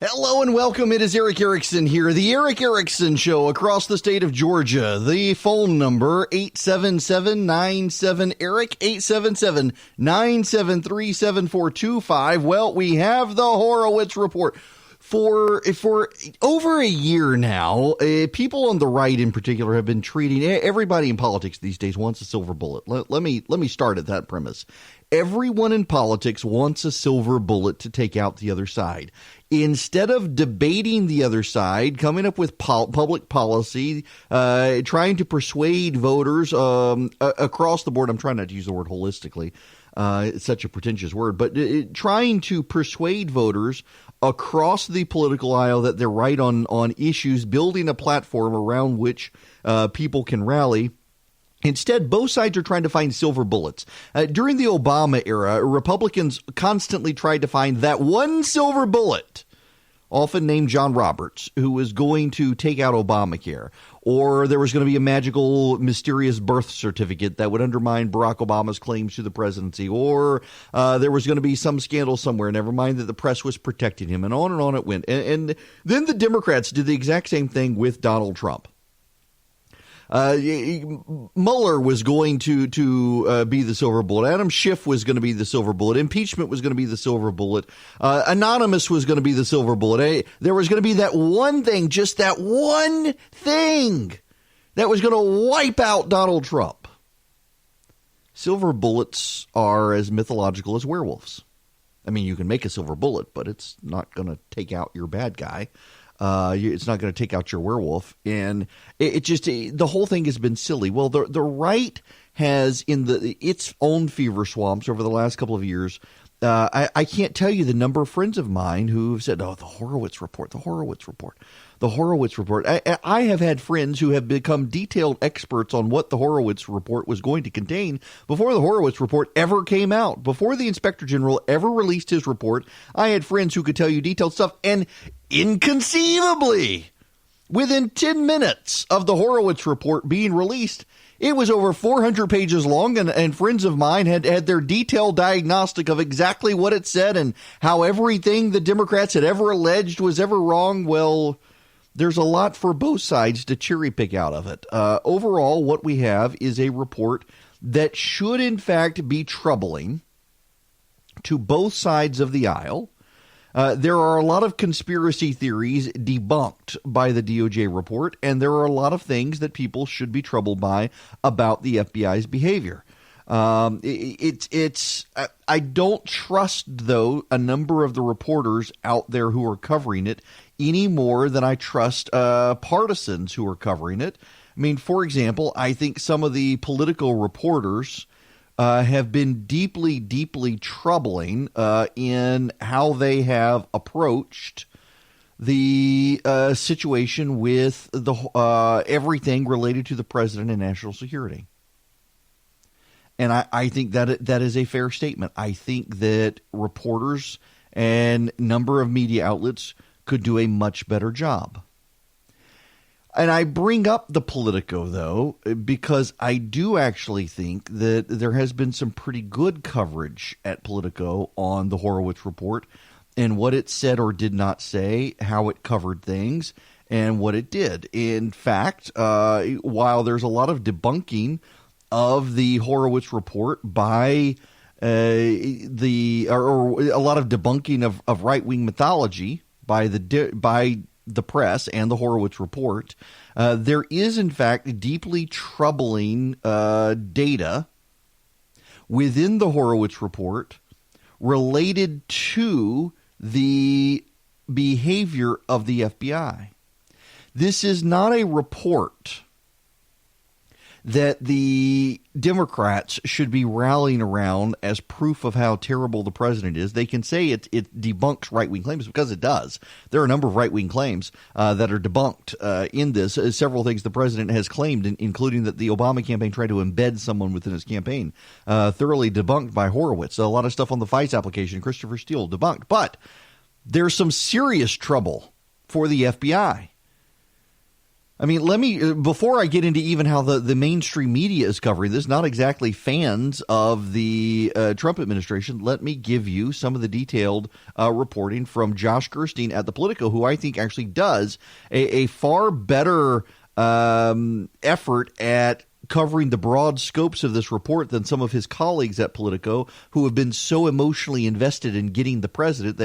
Hello and welcome. It is Eric Erickson here, the Eric Erickson Show across the state of Georgia. The phone number, 877-97-ERIC, 877-973-7425. Well, we have the Horowitz Report. For over a year now, people on the right in particular have been treating everybody in politics these days wants a silver bullet. Let me start at that premise. Everyone in politics wants a silver bullet to take out the other side. Instead of debating the other side, coming up with public policy, trying to persuade voters across the board. I'm trying not to use the word holistically. It's such a pretentious word, but trying to persuade voters across the political aisle that they're right on issues, building a platform around which people can rally. Instead, both sides are trying to find silver bullets. During the Obama era, Republicans constantly tried to find that one silver bullet, often named John Roberts, who was going to take out Obamacare. Or there was going to be a magical, mysterious birth certificate that would undermine Barack Obama's claims to the presidency. Or there was going to be some scandal somewhere, never mind that the press was protecting him, and on it went. And then the Democrats did the exact same thing with Donald Trump. Mueller was going to be the silver bullet. Adam Schiff was going to be the silver bullet. Impeachment was going to be the silver bullet. Anonymous was going to be the silver bullet. There was going to be that one thing, just that one thing that was going to wipe out Donald Trump. Silver bullets are as mythological as werewolves. I mean, you can make a silver bullet, but it's not going to take out your bad guy. It's not going to take out your werewolf. And the whole thing has been silly. Well, the right has in its own fever swamps over the last couple of years. I can't tell you the number of friends of mine who have said, "Oh, the Horowitz report, the Horowitz report, the Horowitz report." I have had friends who have become detailed experts on what the Horowitz report was going to contain before the Horowitz report ever came out. Before the Inspector General ever released his report, I had friends who could tell you detailed stuff. And inconceivably, within 10 minutes of the Horowitz report being released, it was over 400 pages long, and friends of mine had their detailed diagnostic of exactly what it said and how everything the Democrats had ever alleged was ever wrong. Well, there's a lot for both sides to cherry pick out of it. Overall, what we have is a report that should, in fact, be troubling to both sides of the aisle. There are a lot of conspiracy theories debunked by the DOJ report, and there are a lot of things that people should be troubled by about the FBI's behavior. I don't trust, though, a number of the reporters out there who are covering it any more than I trust partisans who are covering it. I mean, for example, I think some of the political reporters have been deeply, deeply troubling in how they have approached the situation with everything related to the president and national security. And I think that is a fair statement. I think that reporters and number of media outlets could do a much better job. And I bring up the Politico, though, because I do actually think that there has been some pretty good coverage at Politico on the Horowitz report and what it said or did not say, how it covered things, and what it did. In fact, while there's a lot of debunking of the Horowitz report by or a lot of debunking of right-wing mythology by the press and the Horowitz report, there is, in fact, deeply troubling data within the Horowitz report related to the behavior of the FBI. This is not a report that the Democrats should be rallying around as proof of how terrible the president is. They can say it debunks right-wing claims because it does. There are a number of right-wing claims that are debunked in this. Several things the president has claimed, including that the Obama campaign tried to embed someone within his campaign, thoroughly debunked by Horowitz. A lot of stuff on the FICE application, Christopher Steele, debunked. But there's some serious trouble for the FBI. I mean, let me, before I get into even how the mainstream media is covering this, not exactly fans of the Trump administration, let me give you some of the detailed reporting from Josh Gerstein at the Politico, who I think actually does a far better effort at covering the broad scopes of this report than some of his colleagues at Politico, who have been so emotionally invested in getting the president.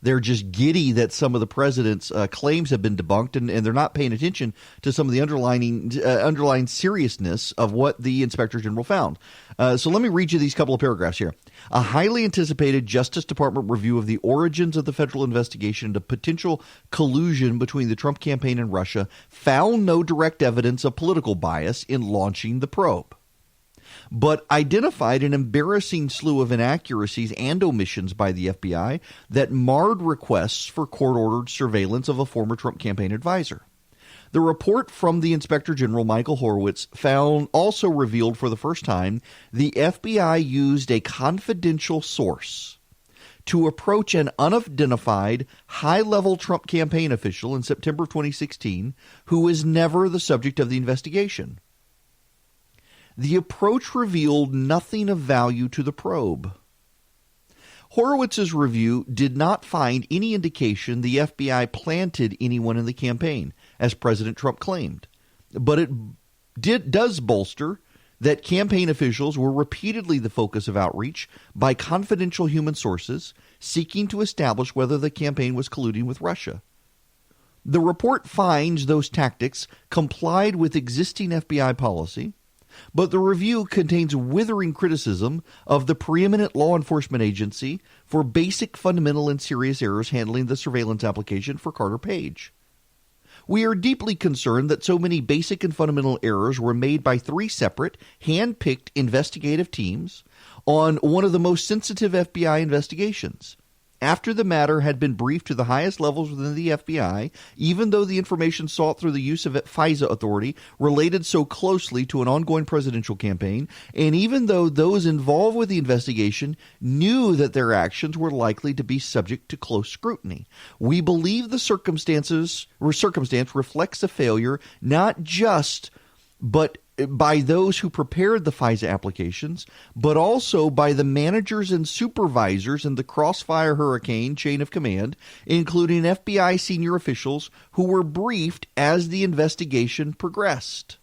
They're just giddy that some of the president's claims have been debunked, and they're not paying attention to some of the underlying seriousness of what the Inspector General found. So let me read you these couple of paragraphs here. A highly anticipated Justice Department review of the origins of the federal investigation into potential collusion between the Trump campaign and Russia found no direct evidence of political bias in launching the probe, but identified an embarrassing slew of inaccuracies and omissions by the FBI that marred requests for court-ordered surveillance of a former Trump campaign advisor. The report from the Inspector General, Michael Horowitz, also revealed for the first time the FBI used a confidential source to approach an unidentified high-level Trump campaign official in September of 2016 who was never the subject of the investigation. The approach revealed nothing of value to the probe. Horowitz's review did not find any indication the FBI planted anyone in the campaign, as President Trump claimed. But it does bolster that campaign officials were repeatedly the focus of outreach by confidential human sources seeking to establish whether the campaign was colluding with Russia. The report finds those tactics complied with existing FBI policy, but the review contains withering criticism of the preeminent law enforcement agency for basic, fundamental, and serious errors handling the surveillance application for Carter Page. We are deeply concerned that so many basic and fundamental errors were made by three separate, hand-picked investigative teams on one of the most sensitive FBI investigations. After the matter had been briefed to the highest levels within the FBI, even though the information sought through the use of FISA authority related so closely to an ongoing presidential campaign, and even though those involved with the investigation knew that their actions were likely to be subject to close scrutiny, we believe the circumstance reflects a failure not just but by those who prepared the FISA applications, but also by the managers and supervisors in the Crossfire Hurricane chain of command, including FBI senior officials who were briefed as the investigation progressed.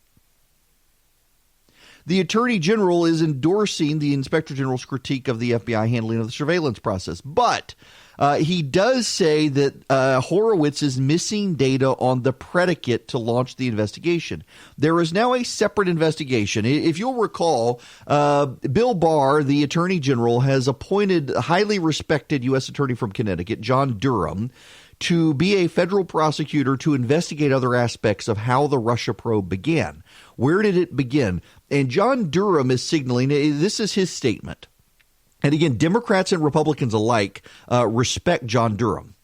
The Attorney General is endorsing the Inspector General's critique of the FBI handling of the surveillance process, but he does say that Horowitz is missing data on the predicate to launch the investigation. There is now a separate investigation. If you'll recall, Bill Barr, the Attorney General, has appointed a highly respected U.S. Attorney from Connecticut, John Durham, to be a federal prosecutor to investigate other aspects of how the Russia probe began. Where did it begin? And John Durham is signaling, this is his statement. And again, Democrats and Republicans alike respect John Durham.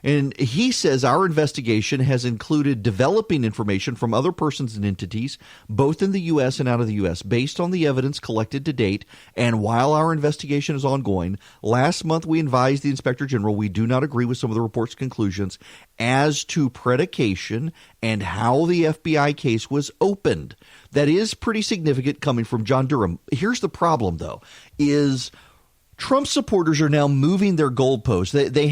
And he says our investigation has included developing information from other persons and entities, both in the U.S. and out of the U.S., based on the evidence collected to date. And while our investigation is ongoing, last month we advised the Inspector General we do not agree with some of the report's conclusions as to predication and how the FBI case was opened. That is pretty significant coming from John Durham. Here's the problem, though, is Trump supporters are now moving their goalposts. They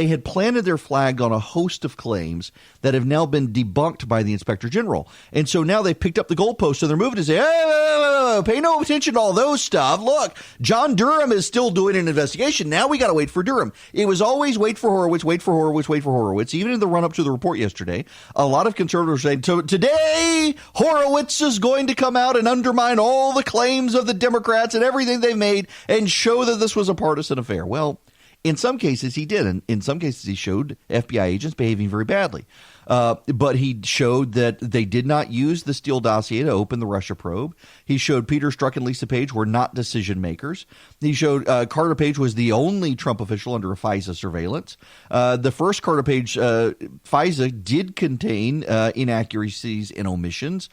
had planted their flag on a host of claims that have now been debunked by the Inspector General. And so now they picked up the goalposts and they're moving to say, hey, pay no attention to all those stuff. Look, John Durham is still doing an investigation. Now we got to wait for Durham. It was always wait for Horowitz, wait for Horowitz, wait for Horowitz. Even in the run-up to the report yesterday, a lot of conservatives saying, so today Horowitz is going to come out and undermine all the claims of the Democrats and everything they made and show that this was a partisan affair. Well, in some cases he did, and in some cases he showed FBI agents behaving very badly. But he showed that they did not use the Steele dossier to open the Russia probe. He showed Peter Strzok and Lisa Page were not decision makers. He showed Carter Page was the only Trump official under a FISA surveillance. The first Carter Page FISA did contain inaccuracies and omissions.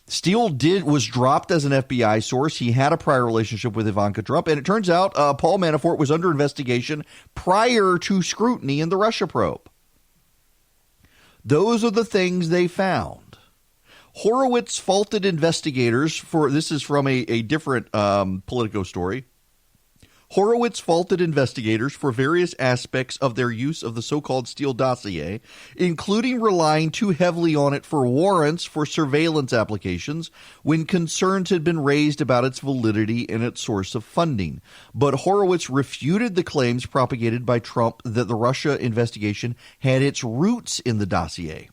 Steele was dropped as an FBI source. He had a prior relationship with Ivanka Trump, and it turns out Paul Manafort was under investigation prior to scrutiny in the Russia probe. Those are the things they found. Horowitz faulted investigators for, this is from a different Politico story. Horowitz faulted investigators for various aspects of their use of the so-called Steele dossier, including relying too heavily on it for warrants for surveillance applications when concerns had been raised about its validity and its source of funding. But Horowitz refuted the claims propagated by Trump that the Russia investigation had its roots in the dossier.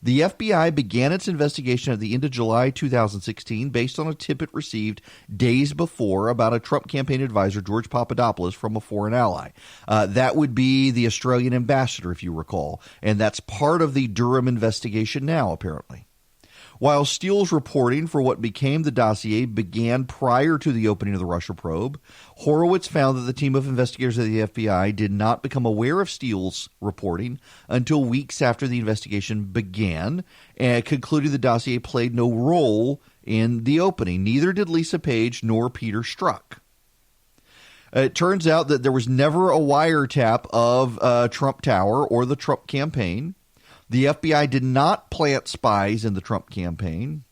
The FBI began its investigation at the end of July 2016 based on a tip it received days before about a Trump campaign advisor, George Papadopoulos, from a foreign ally. That would be the Australian ambassador, if you recall, and that's part of the Durham investigation now, apparently. While Steele's reporting for what became the dossier began prior to the opening of the Russia probe, Horowitz found that the team of investigators at the FBI did not become aware of Steele's reporting until weeks after the investigation began, and concluded the dossier played no role in the opening. Neither did Lisa Page nor Peter Strzok. It turns out that there was never a wiretap of Trump Tower or the Trump campaign. The FBI did not plant spies in the Trump campaign.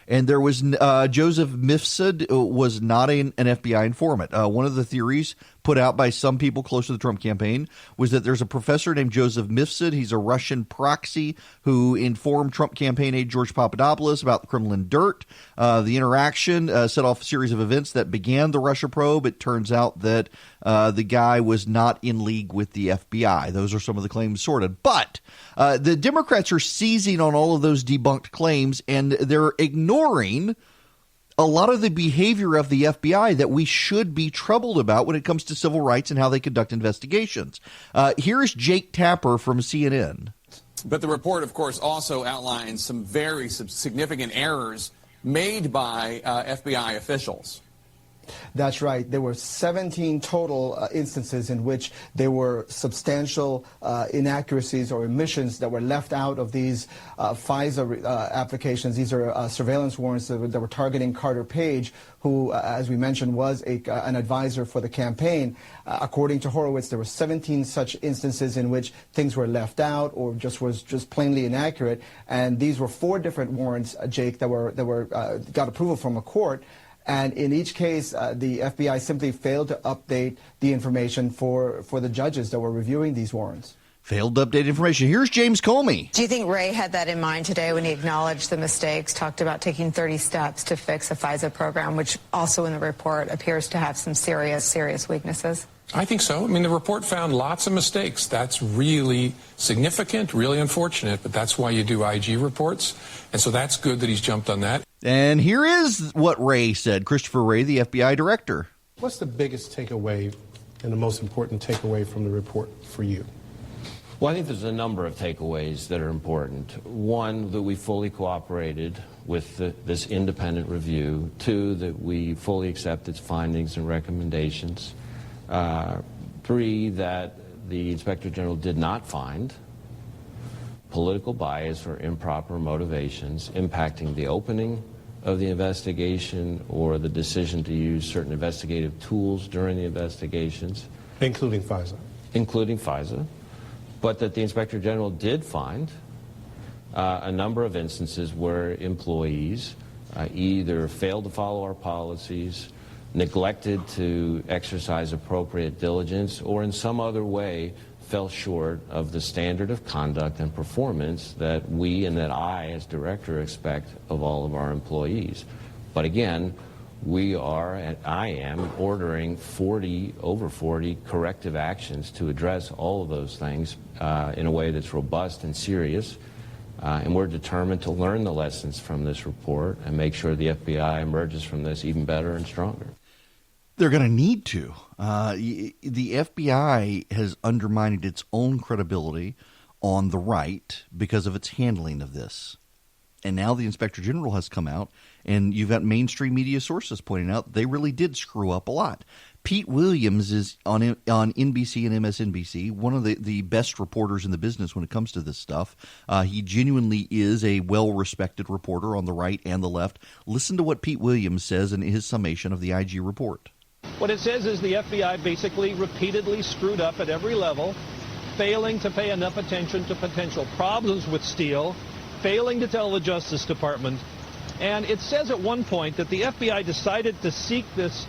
And there was Joseph Mifsud was not an FBI informant. One of the theories put out by some people close to the Trump campaign was that there's a professor named Joseph Mifsud. He's a Russian proxy who informed Trump campaign aide George Papadopoulos about the Kremlin dirt. The interaction set off a series of events that began the Russia probe. It turns out that the guy was not in league with the FBI. Those are some of the claims sorted. But the Democrats are seizing on all of those debunked claims, and they're ignoring a lot of the behavior of the FBI that we should be troubled about when it comes to civil rights and how they conduct investigations. Here's Jake Tapper from CNN. But the report, of course, also outlines some very significant errors made by FBI officials. That's right. There were 17 total instances in which there were substantial inaccuracies or omissions that were left out of these FISA applications. These are surveillance warrants that were targeting Carter Page, who, as we mentioned, was an advisor for the campaign. According to Horowitz, there were 17 such instances in which things were left out or was plainly inaccurate. And these were 4 different warrants, Jake, that got approval from a court. And in each case, the FBI simply failed to update the information for the judges that were reviewing these warrants. Failed to update information. Here's James Comey. Do you think Wray had that in mind today when he acknowledged the mistakes, talked about taking 30 steps to fix a FISA program, which also in the report appears to have some serious weaknesses? I think so. I mean, the report found lots of mistakes. That's really significant, really unfortunate, but that's why you do IG reports. And so that's good that he's jumped on that. And here is what Wray said, Christopher Wray, the FBI director. What's the biggest takeaway and the most important takeaway from the report for you? Well, I think there's a number of takeaways that are important. One, that we fully cooperated with this independent review. 2, that we fully accept its findings and recommendations. 3, that the Inspector General did not find political bias or improper motivations impacting the opening of the investigation or the decision to use certain investigative tools during the investigations. Including FISA. Including FISA. But that the Inspector General did find a number of instances where employees either failed to follow our policies, neglected to exercise appropriate diligence, or in some other way fell short of the standard of conduct and performance that we and that I as director expect of all of our employees. But again, I am ordering over 40 corrective actions to address all of those things in a way that's robust and serious. And we're determined to learn the lessons from this report and make sure the FBI emerges from this even better and stronger. They're going to need to. The FBI has undermined its own credibility on the right because of its handling of this. And now the Inspector General has come out, and you've got mainstream media sources pointing out they really did screw up a lot. Pete Williams is on NBC and MSNBC, one of the best reporters in the business when it comes to this stuff. He genuinely is a well-respected reporter on the right and the left. Listen to what Pete Williams says in his summation of the IG report. What it says is the FBI basically repeatedly screwed up at every level failing to pay enough attention to potential problems with Steele, failing to tell the Justice Department. And it says at one point that the FBI decided to seek this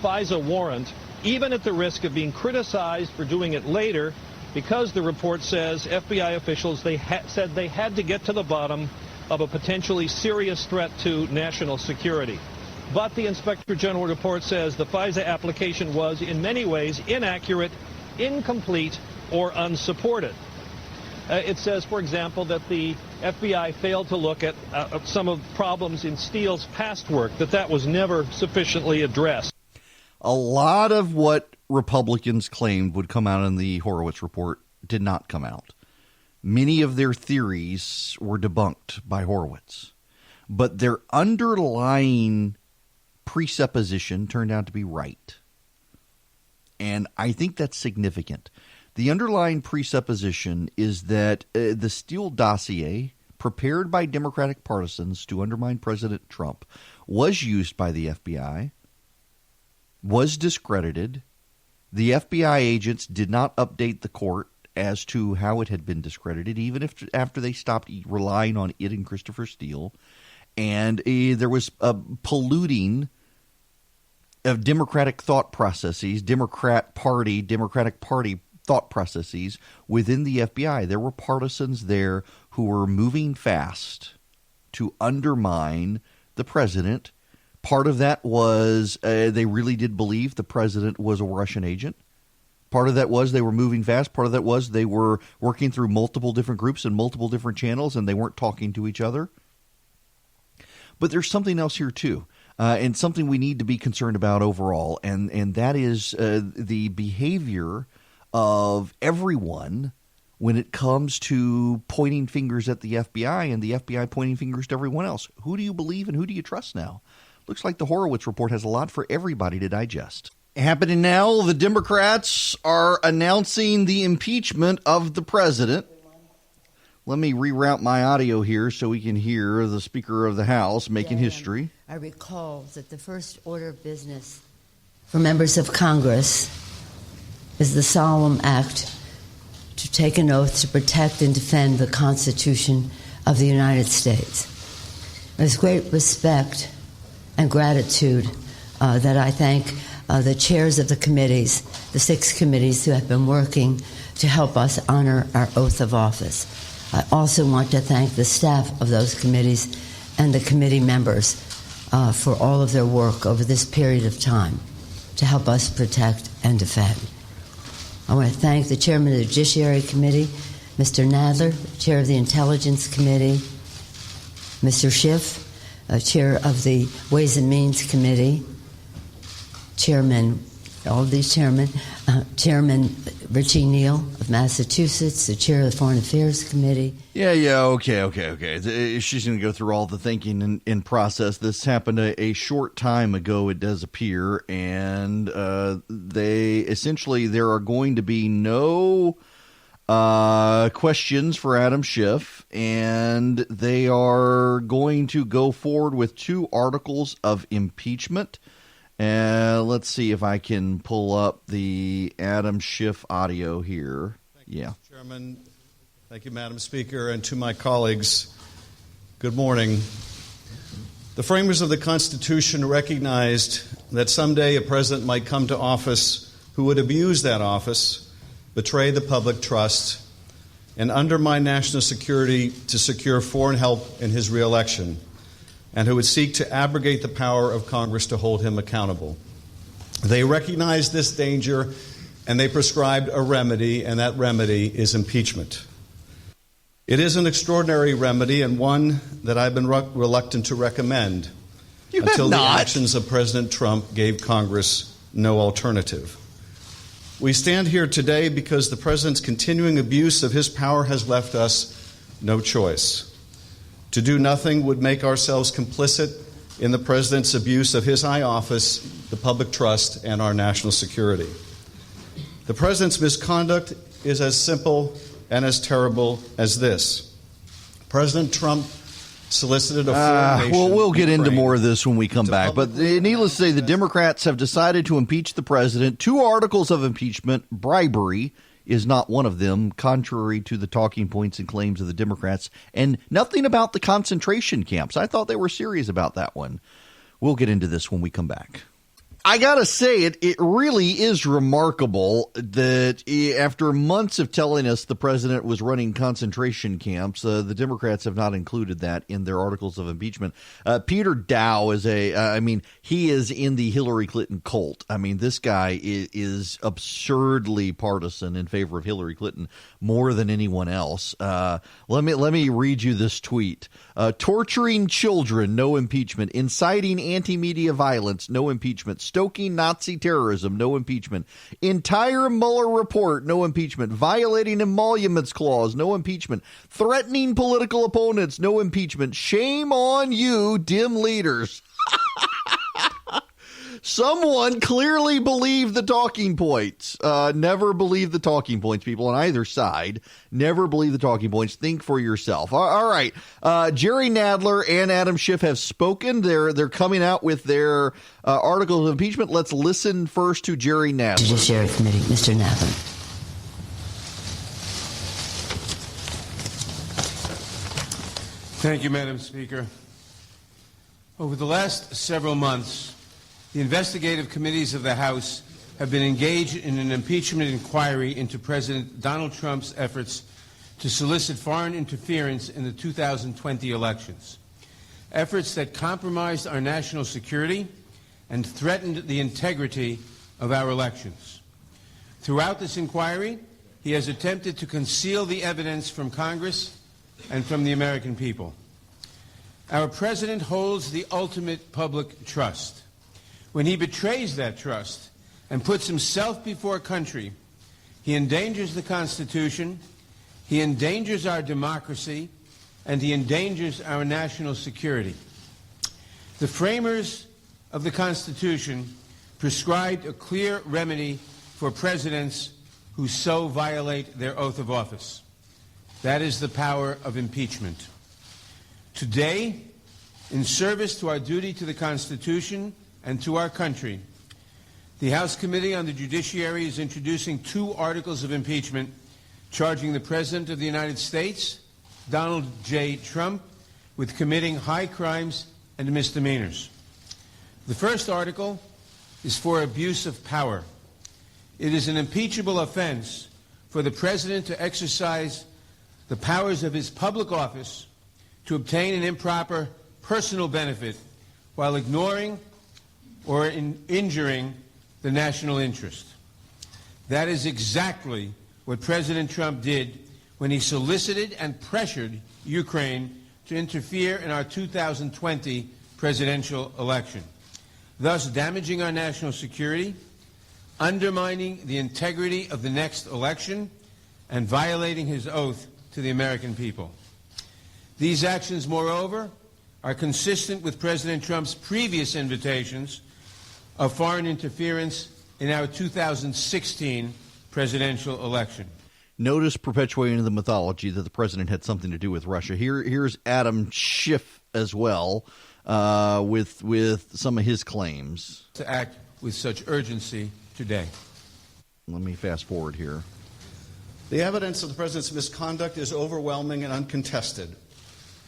FISA warrant, even at the risk of being criticized for doing it later, because the report says FBI officials said they had to get to the bottom of a potentially serious threat to national security. But the Inspector General report says the FISA application was in many ways inaccurate, incomplete, or unsupported. It says, for example, that the FBI failed to look at some of the problems in Steele's past work, that was never sufficiently addressed. A lot of what Republicans claimed would come out in the Horowitz report did not come out. Many of their theories were debunked by Horowitz, but their underlying presupposition turned out to be right. And I think that's significant. The underlying presupposition is that the Steele dossier, prepared by Democratic partisans to undermine President Trump, was used by the FBI, was discredited. The FBI agents did not update the court as to how it had been discredited, even if after they stopped relying on it and Christopher Steele. And there was polluting of Democratic thought processes, Democratic Party thought processes within the FBI. There were partisans there who were moving fast to undermine the president. Part of that was they really did believe the president was a Russian agent. Part of that was they were moving fast. Part of that was they were working through multiple different groups and multiple different channels, and they weren't talking to each other. But there's something else here, too, and something we need to be concerned about overall, and that is the behavior of everyone when it comes to pointing fingers at the FBI and the FBI pointing fingers to everyone else. Who do you believe and who do you trust now? Looks like the Horowitz report has a lot for everybody to digest. Happening now, the Democrats are announcing the impeachment of the president. Let me reroute my audio here so we can hear the Speaker of the House making history. I recall that the first order of business for members of Congress is the solemn act to take an oath to protect and defend the Constitution of the United States. There's great respect and gratitude that I thank the chairs of the committees, the 6 committees who have been working to help us honor our oath of office. I also want to thank the staff of those committees and the committee members for all of their work over this period of time to help us protect and defend. I want to thank the chairman of the Judiciary Committee, Mr. Nadler, chair of the Intelligence Committee, Mr. Schiff, chair of the Ways and Means Committee, Chairman Richie Neal of Massachusetts, the chair of the Foreign Affairs Committee. Okay. She's going to go through all the thinking and process. This happened a short time ago, it does appear, and there are going to be no questions for Adam Schiff, and they are going to go forward with 2 articles of impeachment. Let's see if I can pull up the Adam Schiff audio here. Thank you, Mr. Chairman. Thank you, Madam Speaker, and to my colleagues, good morning. The framers of the Constitution recognized that someday a president might come to office who would abuse that office, betray the public trust, and undermine national security to secure foreign help in his reelection, and who would seek to abrogate the power of Congress to hold him accountable. They recognized this danger, and they prescribed a remedy, and that remedy is impeachment. It is an extraordinary remedy, and one that I've been reluctant to recommend until the actions of President Trump gave Congress no alternative. We stand here today because the president's continuing abuse of his power has left us no choice. To do nothing would make ourselves complicit in the president's abuse of his high office, the public trust, and our national security. The president's misconduct is as simple and as terrible as this. President Trump solicited a foreign nation. We'll get into more of this when we come back. But needless to say, the Democrats have decided to impeach the president. 2 articles of impeachment, bribery, is not one of them, contrary to the talking points and claims of the Democrats, and nothing about the concentration camps. I thought they were serious about that one. We'll get into this when we come back. I gotta say, it really is remarkable that after months of telling us the president was running concentration camps, the Democrats have not included that in their articles of impeachment. Peter Dow is he is in the Hillary Clinton cult. I mean, this guy is absurdly partisan in favor of Hillary Clinton more than anyone else. Let me read you this tweet. Torturing children, no impeachment. Inciting anti-media violence, no impeachment. Stoking Nazi terrorism, no impeachment. Entire Mueller report, no impeachment. Violating emoluments clause, no impeachment. Threatening political opponents, no impeachment. Shame on you, dim leaders. Someone clearly believed the talking points. Never believe the talking points, people on either side. Never believe the talking points. Think for yourself. All right. Jerry Nadler and Adam Schiff have spoken. They're coming out with their articles of impeachment. Let's listen first to Jerry Nadler. Judiciary Committee, Mr. Nadler. Thank you, Madam Speaker. Over the last several months, the investigative committees of the House have been engaged in an impeachment inquiry into President Donald Trump's efforts to solicit foreign interference in the 2020 elections, efforts that compromised our national security and threatened the integrity of our elections. Throughout this inquiry, he has attempted to conceal the evidence from Congress and from the American people. Our president holds the ultimate public trust. When he betrays that trust and puts himself before country, he endangers the Constitution, he endangers our democracy, and he endangers our national security. The framers of the Constitution prescribed a clear remedy for presidents who so violate their oath of office. That is the power of impeachment. Today, in service to our duty to the Constitution and to our country, the House Committee on the Judiciary is introducing 2 articles of impeachment charging the President of the United States, Donald J. Trump, with committing high crimes and misdemeanors. The first article is for abuse of power. It is an impeachable offense for the President to exercise the powers of his public office to obtain an improper personal benefit while ignoring or injuring the national interest. That is exactly what President Trump did when he solicited and pressured Ukraine to interfere in our 2020 presidential election, thus damaging our national security, undermining the integrity of the next election, and violating his oath to the American people. These actions, moreover, are consistent with President Trump's previous invitations of foreign interference in our 2016 presidential election. Notice perpetuating the mythology that the president had something to do with Russia. Here's Adam Schiff as well with some of his claims. To act with such urgency today. Let me fast forward here. The evidence of the president's misconduct is overwhelming and uncontested.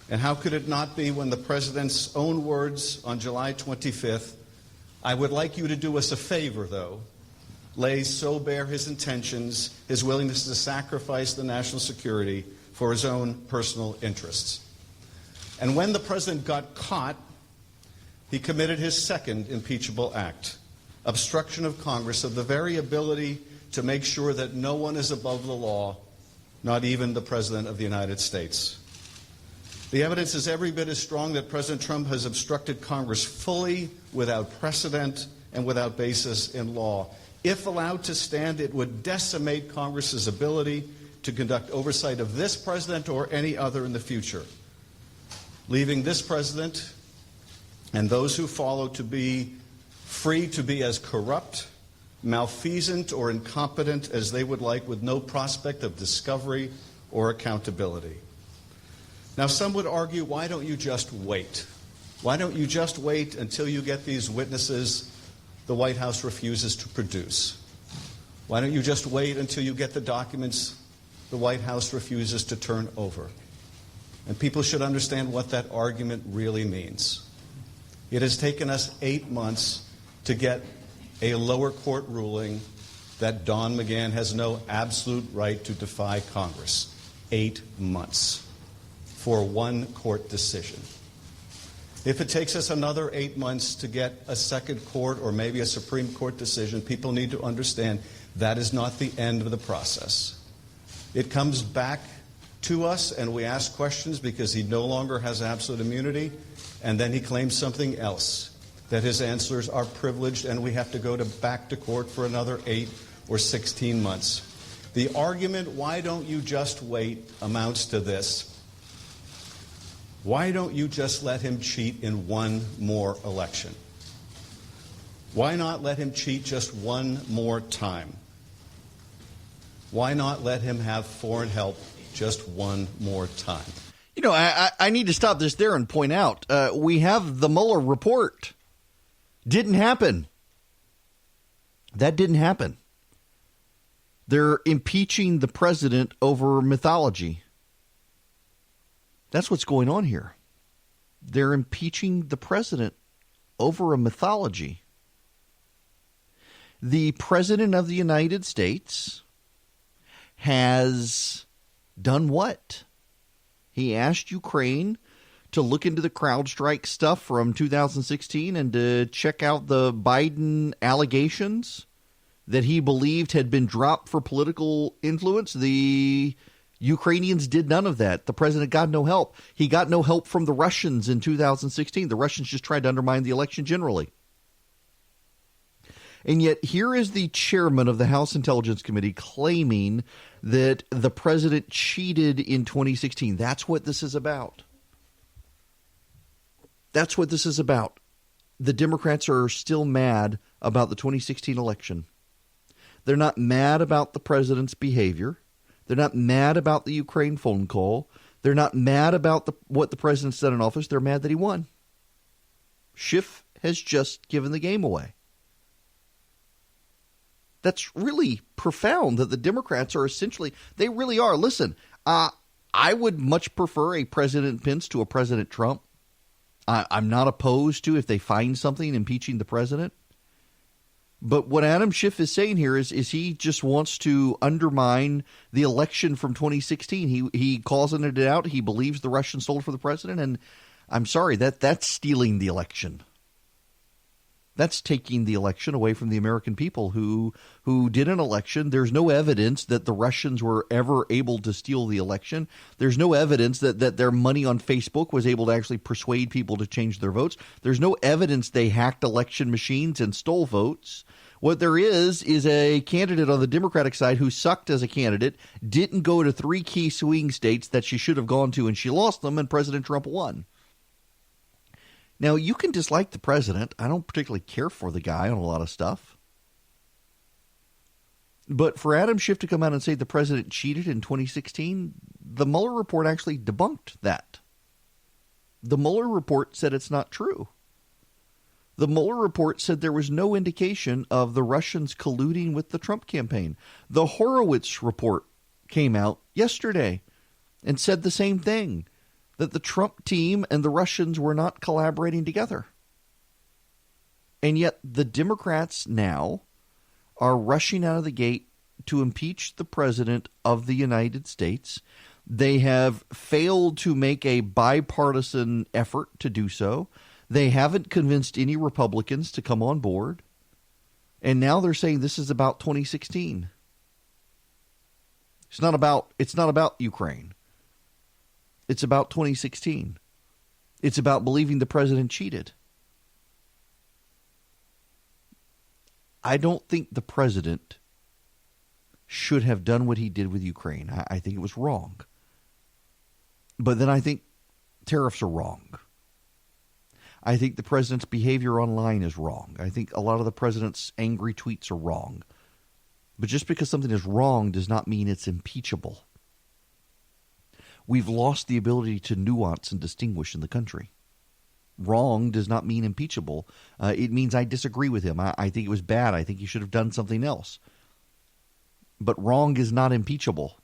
And how could it not be when the president's own words on July 25th, "I would like you to do us a favor, though," lays so bare his intentions, his willingness to sacrifice the national security for his own personal interests. And when the president got caught, he committed his second impeachable act, obstruction of Congress of the very ability to make sure that no one is above the law, not even the President of the United States. The evidence is every bit as strong that President Trump has obstructed Congress fully, without precedent, and without basis in law. If allowed to stand, it would decimate Congress's ability to conduct oversight of this president or any other in the future, leaving this president and those who follow to be free to be as corrupt, malfeasant, or incompetent as they would like, with no prospect of discovery or accountability. Now, some would argue, why don't you just wait? Why don't you just wait until you get these witnesses the White House refuses to produce? Why don't you just wait until you get the documents the White House refuses to turn over? And people should understand what that argument really means. It has taken us 8 months to get a lower court ruling that Don McGahn has no absolute right to defy Congress. 8 months for one court decision. If it takes us another 8 months to get a second court or maybe a Supreme Court decision, people need to understand that is not the end of the process. It comes back to us and we ask questions because he no longer has absolute immunity, and then he claims something else, that his answers are privileged and we have to go back to court for another 8 or 16 months. The argument, why don't you just wait, amounts to this. Why don't you just let him cheat in one more election? Why not let him cheat just one more time? Why not let him have foreign help just one more time? You know, I need to stop this there and point out, we have the Mueller report. Didn't happen. That didn't happen. They're impeaching the president over mythology. That's what's going on here. They're impeaching the president over a mythology. The president of the United States has done what? He asked Ukraine to look into the CrowdStrike stuff from 2016 and to check out the Biden allegations that he believed had been dropped for political influence. The Ukrainians did none of that. The president got no help. He got no help from the Russians in 2016. The Russians just tried to undermine the election generally. And yet here is the chairman of the House Intelligence Committee claiming that the president cheated in 2016. That's what this is about. That's what this is about. The Democrats are still mad about the 2016 election. They're not mad about the president's behavior. They're not mad about the Ukraine phone call. They're not mad about what the president said in office. They're mad that he won. Schiff has just given the game away. That's really profound that the Democrats are essentially, they really are. Listen, I would much prefer a President Pence to a President Trump. I'm not opposed to if they find something impeaching the president. But what Adam Schiff is saying here is he just wants to undermine the election from 2016. He calls it out. He believes the Russians stole for the president. And I'm sorry, that's stealing the election. That's taking the election away from the American people who did an election. There's no evidence that the Russians were ever able to steal the election. There's no evidence that their money on Facebook was able to actually persuade people to change their votes. There's no evidence they hacked election machines and stole votes. What there is a candidate on the Democratic side who sucked as a candidate, didn't go to 3 key swing states that she should have gone to, and she lost them, and President Trump won. Now, you can dislike the president. I don't particularly care for the guy on a lot of stuff. But for Adam Schiff to come out and say the president cheated in 2016, the Mueller report actually debunked that. The Mueller report said it's not true. The Mueller report said there was no indication of the Russians colluding with the Trump campaign. The Horowitz report came out yesterday and said the same thing, that the Trump team and the Russians were not collaborating together. And yet the Democrats now are rushing out of the gate to impeach the president of the United States. They have failed to make a bipartisan effort to do so. They haven't convinced any Republicans to come on board. And now they're saying this is about 2016. It's not about Ukraine. It's about 2016. It's about believing the president cheated. I don't think the president should have done what he did with Ukraine. I think it was wrong. But then I think tariffs are wrong. I think the president's behavior online is wrong. I think a lot of the president's angry tweets are wrong. But just because something is wrong does not mean it's impeachable. We've lost the ability to nuance and distinguish in the country. Wrong does not mean impeachable. It means I disagree with him. I think it was bad. I think he should have done something else. but wrong is not impeachable.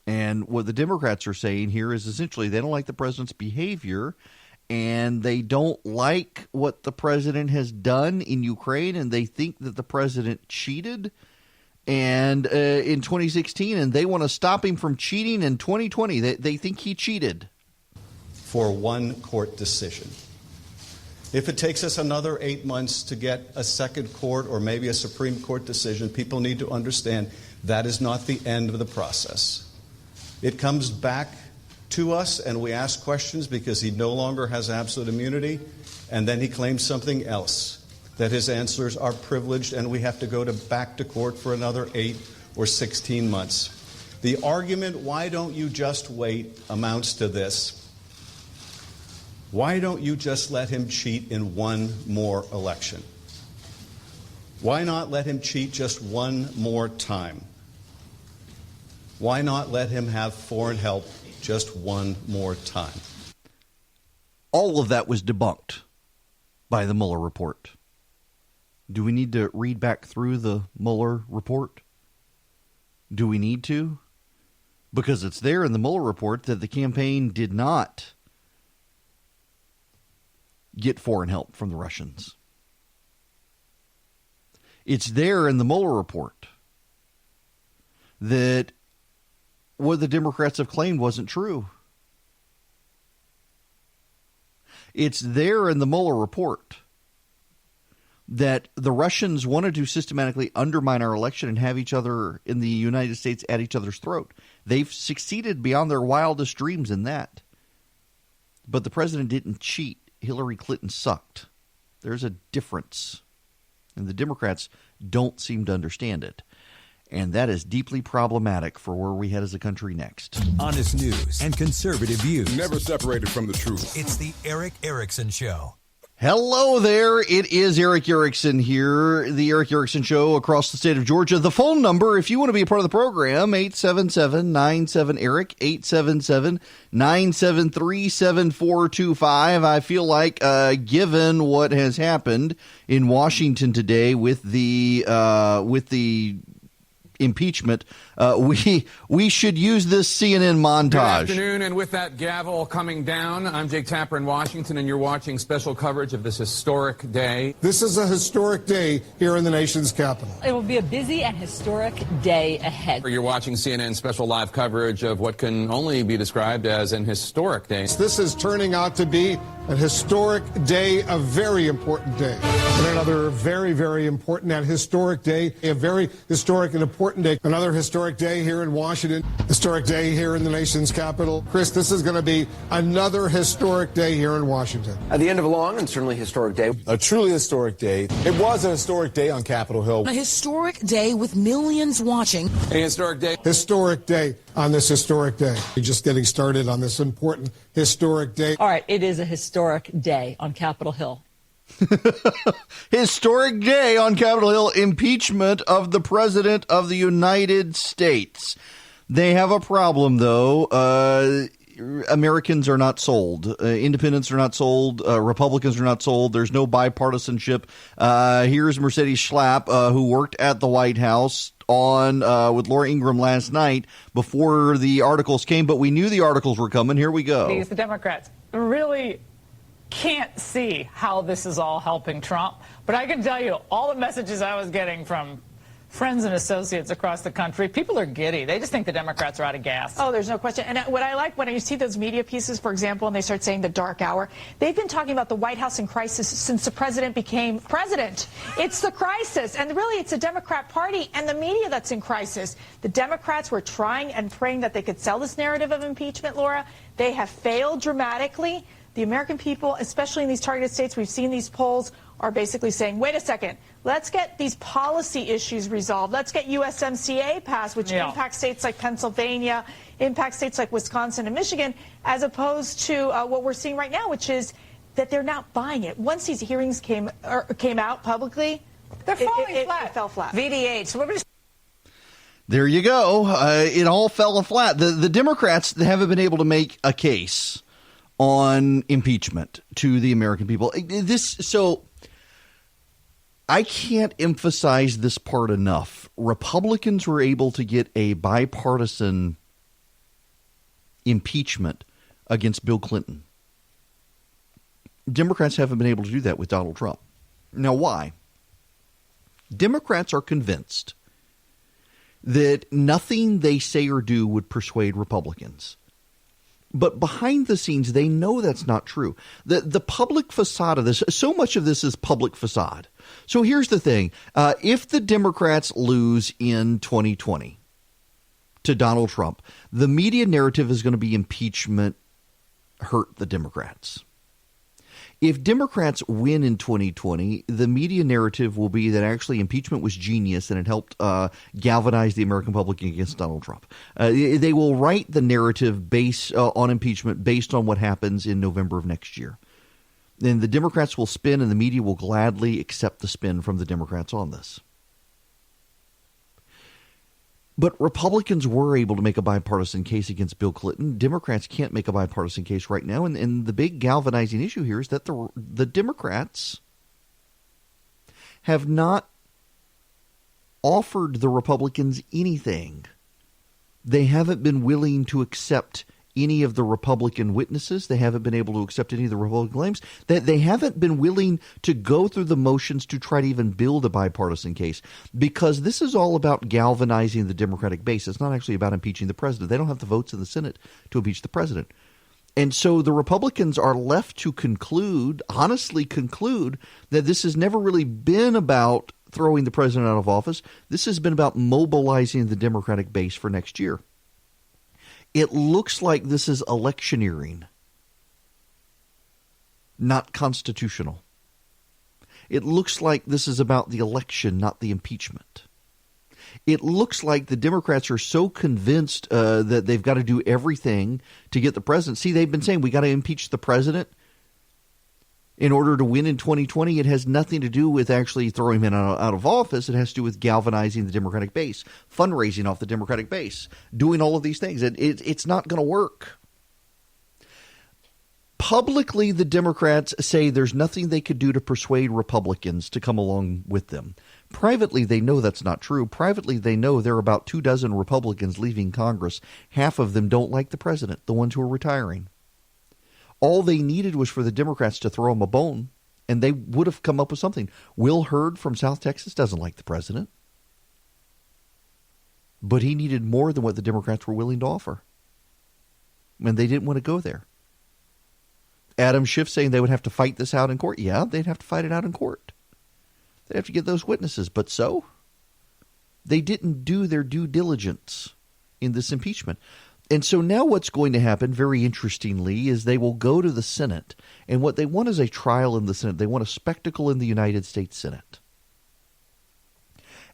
And what the Democrats are saying here is essentially they don't like the president's behavior, and they don't like what the president has done in Ukraine, and they think that the president cheated and in 2016, and they want to stop him from cheating in 2020. They think he cheated. For one court decision. If it takes us another 8 months to get a second court or maybe a Supreme Court decision, people need to understand that is not the end of the process. It comes back to us and we ask questions because he no longer has absolute immunity, and then he claims something else, that his answers are privileged and we have to go back to court for another 8 or 16 months. The argument, why don't you just wait, amounts to this. Why don't you just let him cheat in one more election? Why not let him cheat just one more time? Why not let him have foreign help just one more time? All of that was debunked by the Mueller report. Do we need to read back through the Mueller report? Do we need to? Because it's there in the Mueller report that the campaign did not get foreign help from the Russians. It's there in the Mueller report that what the Democrats have claimed wasn't true. It's there in the Mueller report that the Russians wanted to systematically undermine our election and have each other in the United States at each other's throat. They've succeeded beyond their wildest dreams in that. But the president didn't cheat. Hillary Clinton sucked. There's a difference. And the Democrats don't seem to understand it. And that is deeply problematic for where we head as a country next. Honest news and conservative views. Never separated from the truth. It's the Eric Erickson Show. Hello there. It is Eric Erickson here, the Eric Erickson Show across the state of Georgia. The phone number, if you want to be a part of the program, 877-97-ERIC, 877-973-7425. I feel like, given what has happened in Washington today with the impeachment, we should use this CNN montage. Good afternoon, and with that gavel coming down, I'm Jake Tapper in Washington, and you're watching special coverage of this historic day. This is a historic day here in the nation's capital. It will be a busy and historic day ahead. You're watching CNN special live coverage of what can only be described as an historic day. This is turning out to be a historic day, a very important day. And another very, very important and historic day, a very historic and important day. Another historic day here in Washington, historic day here in the nation's capital. Chris, this is going to be another historic day here in Washington. At the end of a long and certainly historic day. A truly historic day. It was a historic day on Capitol Hill. A historic day with millions watching. A historic day. Historic day on this historic day. We're just getting started on this important historic day. All right, it is a historic day on Capitol Hill. Historic day on Capitol Hill, impeachment of the President of the United States. They have a problem, though. Americans are not sold. Independents are not sold. Republicans are not sold. There's no bipartisanship. Here's Mercedes Schlapp, who worked at the White House on with Laura Ingraham last night before the articles came, but we knew the articles were coming. Here we go. The Democrats really can't see how this is all helping Trump, but I can tell you all the messages I was getting from friends and associates across the country, people are giddy. They just think the Democrats are out of gas. Oh, there's no question. And what I like when you see those media pieces, for example, and they start saying the dark hour, they've been talking about the White House in crisis since the president became president. It's the crisis. And really, it's the Democrat Party and the media that's in crisis. The Democrats were trying and praying that they could sell this narrative of impeachment, Laura. They have failed dramatically. The American people, especially in these targeted states, we've seen these polls, are basically saying, wait a second, let's get these policy issues resolved. Let's get USMCA passed, which impacts states like Pennsylvania, impacts states like Wisconsin and Michigan, as opposed to what we're seeing right now, which is that they're not buying it. Once these hearings came out publicly, they're falling flat. It fell flat. VDH. So there you go. It all fell flat. The Democrats haven't been able to make a case on impeachment to the American people. I can't emphasize this part enough. Republicans were able to get a bipartisan impeachment against Bill Clinton. Democrats haven't been able to do that with Donald Trump. Now, why? Democrats are convinced that nothing they say or do would persuade Republicans. But behind the scenes, they know that's not true. The public facade of this, so much of this is public facade. So here's the thing. If the Democrats lose in 2020 to Donald Trump, the media narrative is going to be impeachment hurt the Democrats. If Democrats win in 2020, the media narrative will be that actually impeachment was genius and it helped galvanize the American public against Donald Trump. They will write the narrative based on impeachment based on what happens in November of next year. Then the Democrats will spin and the media will gladly accept the spin from the Democrats on this. But Republicans were able to make a bipartisan case against Bill Clinton. Democrats can't make a bipartisan case right now. And the big galvanizing issue here is that the Democrats have not offered the Republicans anything. They haven't been willing to accept any of the Republican witnesses. They haven't been able to accept any of the Republican claims. They haven't been willing to go through the motions to try to even build a bipartisan case, because this is all about galvanizing the Democratic base. It's not actually about impeaching the president. They don't have the votes in the Senate to impeach the president. And so the Republicans are left to honestly conclude, that this has never really been about throwing the president out of office. This has been about mobilizing the Democratic base for next year. It looks like this is electioneering, not constitutional. It looks like this is about the election, not the impeachment. It looks like the Democrats are so convinced that they've got to do everything to get the president. See, they've been saying we got to impeach the president in order to win in 2020. It has nothing to do with actually throwing him out of office. It has to do with galvanizing the Democratic base, fundraising off the Democratic base, doing all of these things. It's not going to work. Publicly, the Democrats say there's nothing they could do to persuade Republicans to come along with them. Privately, they know that's not true. Privately, they know there are about 24 Republicans leaving Congress. Half of them don't like the president, the ones who are retiring. All they needed was for the Democrats to throw them a bone, and they would have come up with something. Will Hurd from South Texas doesn't like the president, but he needed more than what the Democrats were willing to offer, and they didn't want to go there. Adam Schiff saying they would have to fight this out in court. Yeah, they'd have to fight it out in court. They'd have to get those witnesses, but so? They didn't do their due diligence in this impeachment. And so now what's going to happen, very interestingly, is they will go to the Senate. And what they want is a trial in the Senate. They want a spectacle in the United States Senate.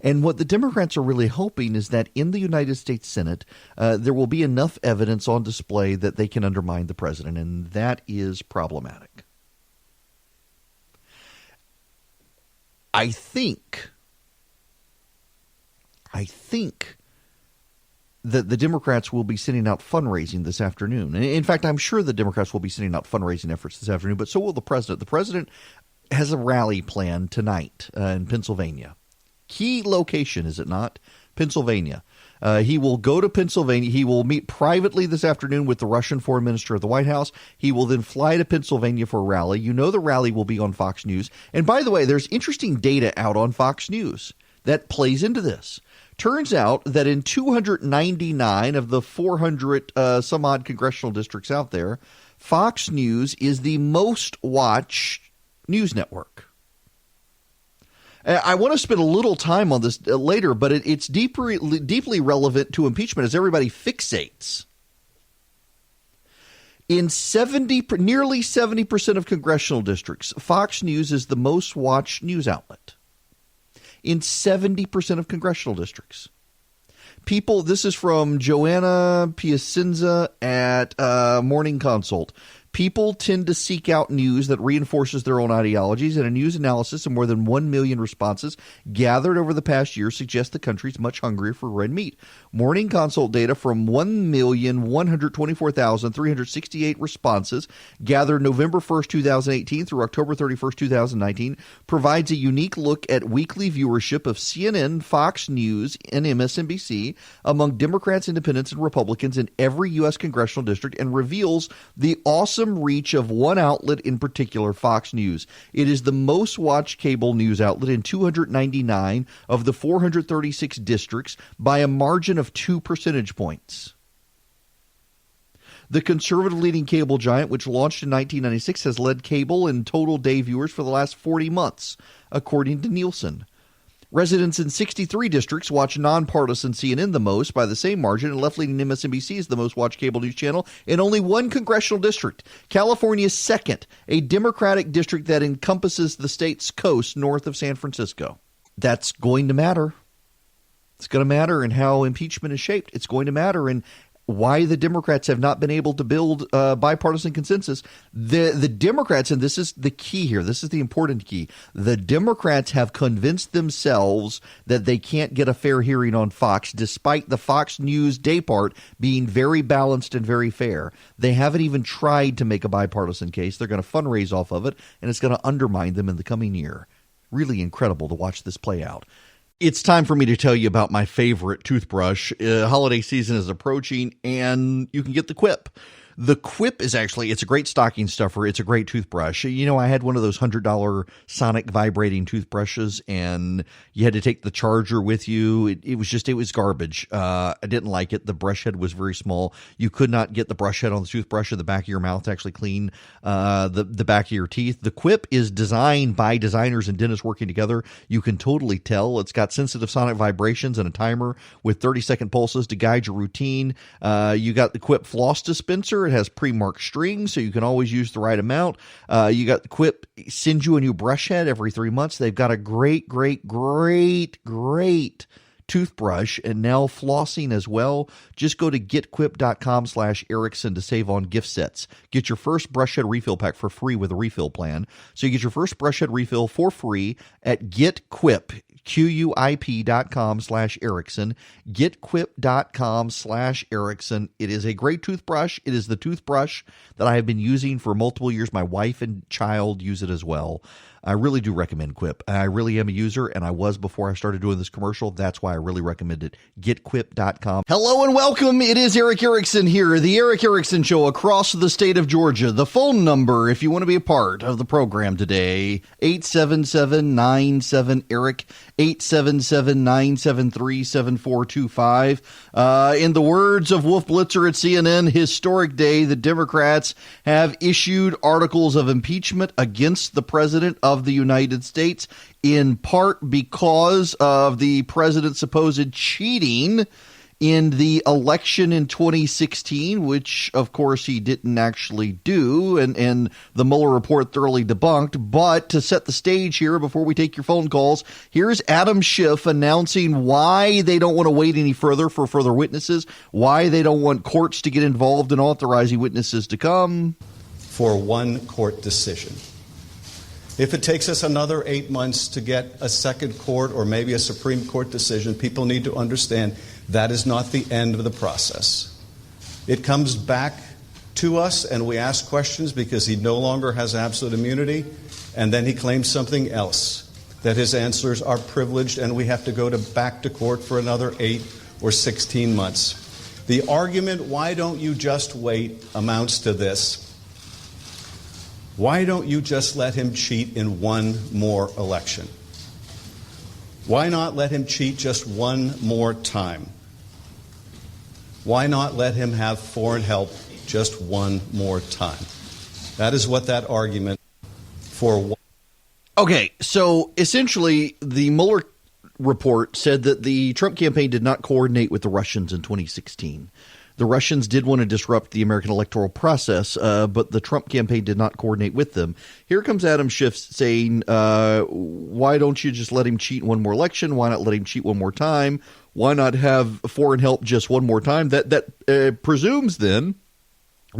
And what the Democrats are really hoping is that in the United States Senate, there will be enough evidence on display that they can undermine the president. And that is problematic. I think that the Democrats will be sending out fundraising this afternoon. In fact, I'm sure the Democrats will be sending out fundraising efforts this afternoon, but so will the president. The president has a rally planned tonight in Pennsylvania. Key location, is it not? Pennsylvania. He will go to Pennsylvania. He will meet privately this afternoon with the Russian foreign minister at the White House. He will then fly to Pennsylvania for a rally. You know the rally will be on Fox News. And by the way, there's interesting data out on Fox News that plays into this. Turns out that in 299 of the 400 some odd congressional districts out there, Fox News is the most watched news network. I want to spend a little time on this later, but it's deeply relevant to impeachment as everybody fixates. In nearly 70% of congressional districts, Fox News is the most watched news outlet. In 70% of congressional districts. This is from Joanna Piacenza at Morning Consult. People tend to seek out news that reinforces their own ideologies, and a news analysis of more than 1 million responses gathered over the past year suggests the country's much hungrier for red meat. Morning Consult data from 1,124,368 responses gathered November 1st, 2018 through October 31st, 2019 provides a unique look at weekly viewership of CNN, Fox News, and MSNBC among Democrats, Independents, and Republicans in every U.S. congressional district and reveals the awesome reach of one outlet in particular, Fox News. It is the most watched cable news outlet in 299 of the 436 districts by a margin of 2 percentage points. The conservative leading cable giant, which launched in 1996, has led cable in total day viewers for the last 40 months, according to Nielsen. Residents in 63 districts watch nonpartisan CNN the most by the same margin, and left-leaning MSNBC is the most watched cable news channel in only one congressional district. California is second, a Democratic district that encompasses the state's coast north of San Francisco. That's going to matter. It's going to matter in how impeachment is shaped. It's going to matter in why the Democrats have not been able to build bipartisan consensus. The Democrats, and this is the key here, this is the important key, the Democrats have convinced themselves that they can't get a fair hearing on Fox, despite the Fox News day part being very balanced and very fair. They haven't even tried to make a bipartisan case. They're going to fundraise off of it, and it's going to undermine them in the coming year. Really incredible to watch this play out. It's time for me to tell you about my favorite toothbrush. Holiday season is approaching, and you can get the Quip. The Quip is actually, it's a great stocking stuffer. It's a great toothbrush. You know, I had one of those $100 sonic vibrating toothbrushes, and you had to take the charger with you. It was garbage. I didn't like it. The brush head was very small. You could not get the brush head on the toothbrush in the back of your mouth to actually clean the back of your teeth. The Quip is designed by designers and dentists working together. You can totally tell. It's got sensitive sonic vibrations and a timer with 30-second pulses to guide your routine. You got the Quip floss dispenser. It has pre-marked strings, so you can always use the right amount. You got the Quip sends you a new brush head every 3 months. They've got a great toothbrush and now flossing as well. Just go to getquip.com/Erickson to save on gift sets. Get your first brush head refill pack for free with a refill plan. So you get your first brush head refill for free at getquip. QUIP.com/Erickson, getquip.com/Erickson. It is a great toothbrush. It is the toothbrush that I have been using for multiple years. My wife and child use it as well. I really do recommend Quip. I really am a user, and I was before I started doing this commercial. That's why I really recommend it. GetQuip.com. Hello and welcome. It is Eric Erickson here, the Eric Erickson Show across the state of Georgia. The phone number, if you want to be a part of the program today, 877-97-ERIC, 877-973-7425. In the words of Wolf Blitzer at CNN, historic day. The Democrats have issued articles of impeachment against the president of the United States, in part because of the president's supposed cheating in the election in 2016, which, of course, he didn't actually do, and the Mueller report thoroughly debunked. But to set the stage here, before we take your phone calls, here's Adam Schiff announcing why they don't want to wait any further for further witnesses, why they don't want courts to get involved in authorizing witnesses to come. For one court decision. If it takes us another 8 months to get a second court or maybe a Supreme Court decision, people need to understand that is not the end of the process. It comes back to us and we ask questions because he no longer has absolute immunity, and then he claims something else, that his answers are privileged and we have to go back to court for another 8 or 16 months. The argument, why don't you just wait, amounts to this. Why don't you just let him cheat in one more election? Why not let him cheat just one more time? Why not let him have foreign help just one more time? That is what that argument for. Okay, so essentially the Mueller report said that the Trump campaign did not coordinate with the Russians in 2016. The Russians did want to disrupt the American electoral process, but the Trump campaign did not coordinate with them. Here comes Adam Schiff saying, why don't you just let him cheat one more election? Why not let him cheat one more time? Why not have foreign help just one more time? That presumes then,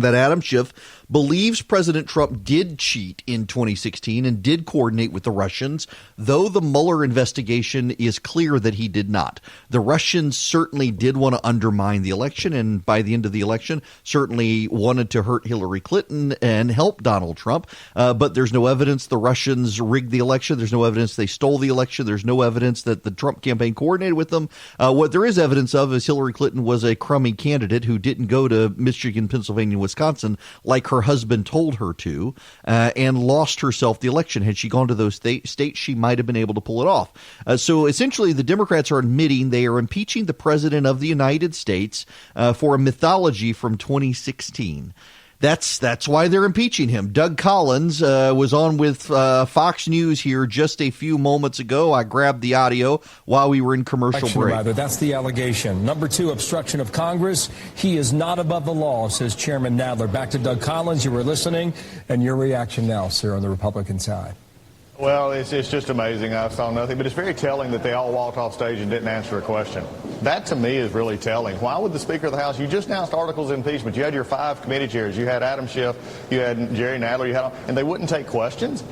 that Adam Schiff believes President Trump did cheat in 2016 and did coordinate with the Russians, though the Mueller investigation is clear that he did not. The Russians certainly did want to undermine the election, and by the end of the election, certainly wanted to hurt Hillary Clinton and help Donald Trump. But there's no evidence the Russians rigged the election. There's no evidence they stole the election. There's no evidence that the Trump campaign coordinated with them. What there is evidence of is Hillary Clinton was a crummy candidate who didn't go to Michigan, Pennsylvania, Wisconsin like her husband told her to, and lost herself the election. Had she gone to those states, she might have been able to pull it off. So essentially, the Democrats are admitting they are impeaching the president of the United States for a mythology from 2016. That's why they're impeaching him. Doug Collins was on with Fox News here just a few moments ago. I grabbed the audio while we were in commercial break. That's the allegation. Number 2, obstruction of Congress. He is not above the law, says Chairman Nadler. Back to Doug Collins. You were listening, and your reaction now, sir, on the Republican side. Well, it's just amazing. I saw nothing, but it's very telling that they all walked off stage and didn't answer a question. That, to me, is really telling. Why would the Speaker of the House, you just announced articles of impeachment. You had your 5 committee chairs. You had Adam Schiff. You had Jerry Nadler. And they wouldn't take questions?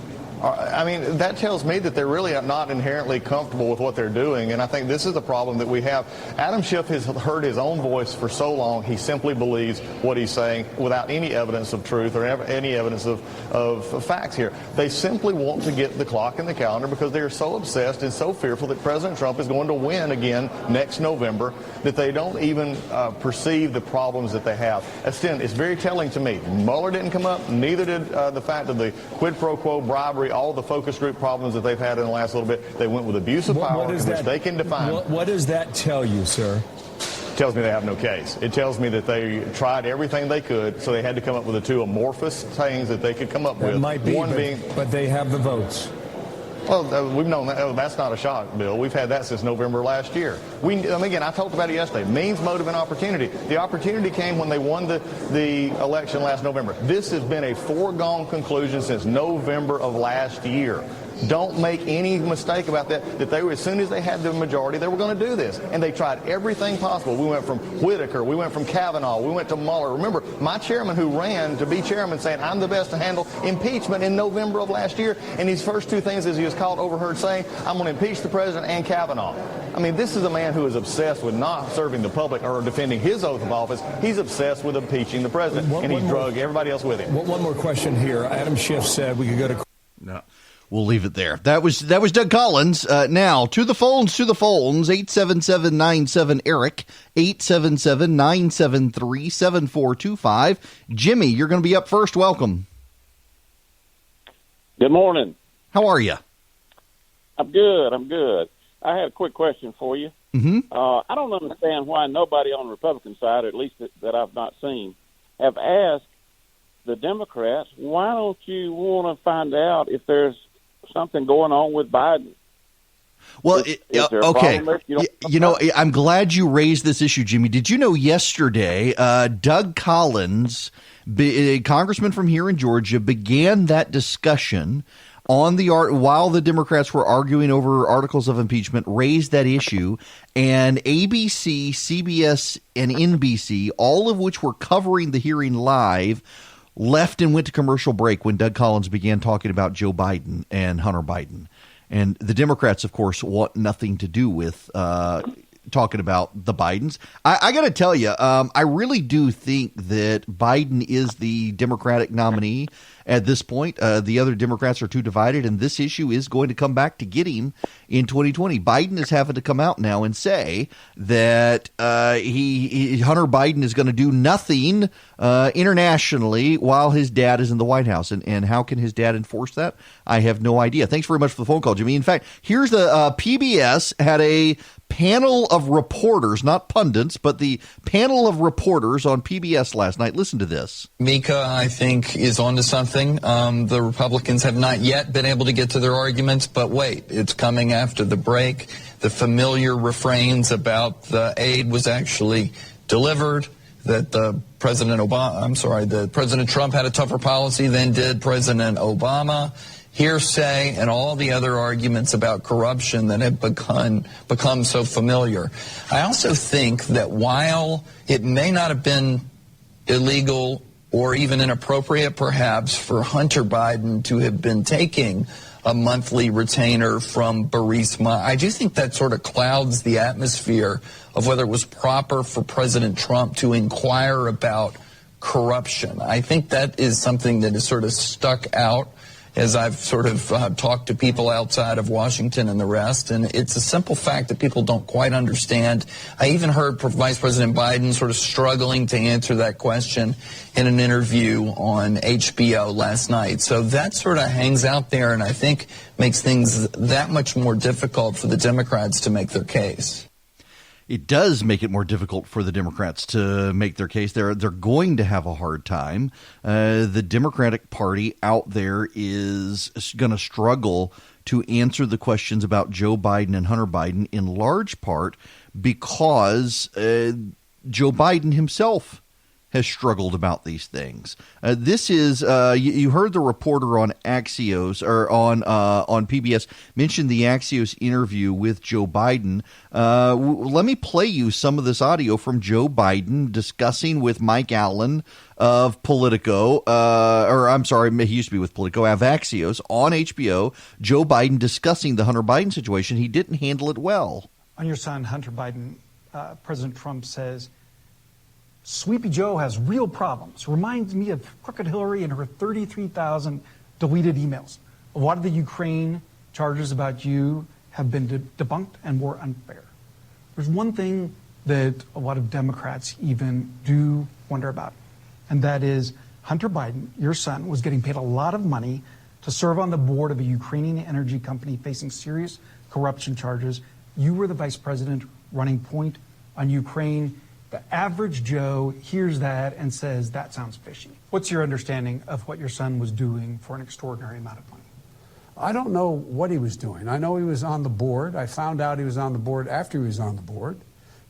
I mean, that tells me that they're really not inherently comfortable with what they're doing, and I think this is the problem that we have. Adam Schiff has heard his own voice for so long, he simply believes what he's saying without any evidence of truth or any evidence of facts here. They simply want to get the clock in the calendar because they are so obsessed and so fearful that President Trump is going to win again next November that they don't even perceive the problems that they have. It's very telling to me. Mueller didn't come up, neither did the fact of the quid pro quo bribery, all the focus group problems that they've had in the last little bit. They went with abuse of power, which they can define. What does that tell you, sir? It tells me they have no case. It tells me that they tried everything they could, so they had to come up with the 2 amorphous things that they could come up with. Might be, but they have the votes. Well, we've known that. That's not a shock, Bill. We've had that since November last year. Again, I talked about it yesterday. Means, motive, and opportunity. The opportunity came when they won the election last November. This has been a foregone conclusion since November of last year. Don't make any mistake about that they were, as soon as they had the majority, they were going to do this. And they tried everything possible. We went from Whitaker, we went from Kavanaugh, we went to Mueller. Remember, my chairman who ran to be chairman saying, I'm the best to handle impeachment in November of last year. And his first 2 things is he was caught overheard saying, I'm going to impeach the president and Kavanaugh. I mean, this is a man who is obsessed with not serving the public or defending his oath of office. He's obsessed with impeaching the president, and he's drugged everybody else with him. One more question here. Adam Schiff said we could go to... No. We'll leave it there. That was Doug Collins. Now, to the phones, 877-97-ERIC, 877-973-7425. Jimmy, you're going to be up first. Welcome. Good morning. How are you? I'm good. I have a quick question for you. Mm-hmm. I don't understand why nobody on the Republican side, at least that I've not seen, have asked the Democrats, why don't you want to find out if there's something going on with Biden? Well, okay. I'm glad you raised this issue, Jimmy. Did you know yesterday Doug Collins, a congressman from here in Georgia, began that discussion on the while the Democrats were arguing over articles of impeachment, raised that issue, and ABC, CBS, and NBC, all of which were covering the hearing live, left and went to commercial break when Doug Collins began talking about Joe Biden and Hunter Biden. And the Democrats, of course, want nothing to do with talking about the Bidens. I got to tell you, I really do think that Biden is the Democratic nominee at this point. The other Democrats are too divided, and this issue is going to come back to get him in 2020. Biden is having to come out now and say that Hunter Biden is going to do nothing internationally while his dad is in the White House. And how can his dad enforce that? I have no idea. Thanks very much for the phone call, Jimmy. In fact, here's the PBS had a panel of reporters, not pundits, but the panel of reporters on PBS last night. Listen to this. Mika, I think, is onto something. The Republicans have not yet been able to get to their arguments, but wait, it's coming after the break. The familiar refrains about the aid was actually delivered, that President Trump had a tougher policy than did President Obama. Hearsay and all the other arguments about corruption that have become so familiar. I also think that while it may not have been illegal or even inappropriate perhaps for Hunter Biden to have been taking a monthly retainer from Burisma. I do think that sort of clouds the atmosphere of whether it was proper for President Trump to inquire about corruption. I think that is something that is sort of stuck out as I've sort of talked to people outside of Washington and the rest, and it's a simple fact that people don't quite understand. I even heard Vice President Biden sort of struggling to answer that question in an interview on HBO last night. So that sort of hangs out there, and I think makes things that much more difficult for the Democrats to make their case. It does make it more difficult for the Democrats to make their case. They're going to have a hard time. The Democratic Party out there is going to struggle to answer the questions about Joe Biden and Hunter Biden, in large part because Joe Biden himself has struggled about these things. This is you heard the reporter on Axios or on PBS mention the Axios interview with Joe Biden. Let me play you some of this audio from Joe Biden discussing with Mike Allen of Politico, or I'm sorry, he used to be with Politico, of Axios on HBO. Joe Biden discussing the Hunter Biden situation. He didn't handle it well. On your son, Hunter Biden, President Trump says, Sleepy Joe has real problems. Reminds me of Crooked Hillary and her 33,000 deleted emails. A lot of the Ukraine charges about you have been debunked and more unfair. There's one thing that a lot of Democrats even do wonder about, and that is Hunter Biden, your son, was getting paid a lot of money to serve on the board of a Ukrainian energy company facing serious corruption charges. You were the vice president running point on Ukraine. The average Joe hears that and says, that sounds fishy. What's your understanding of what your son was doing for an extraordinary amount of money? I don't know what he was doing. I know he was on the board. I found out he was on the board after he was on the board,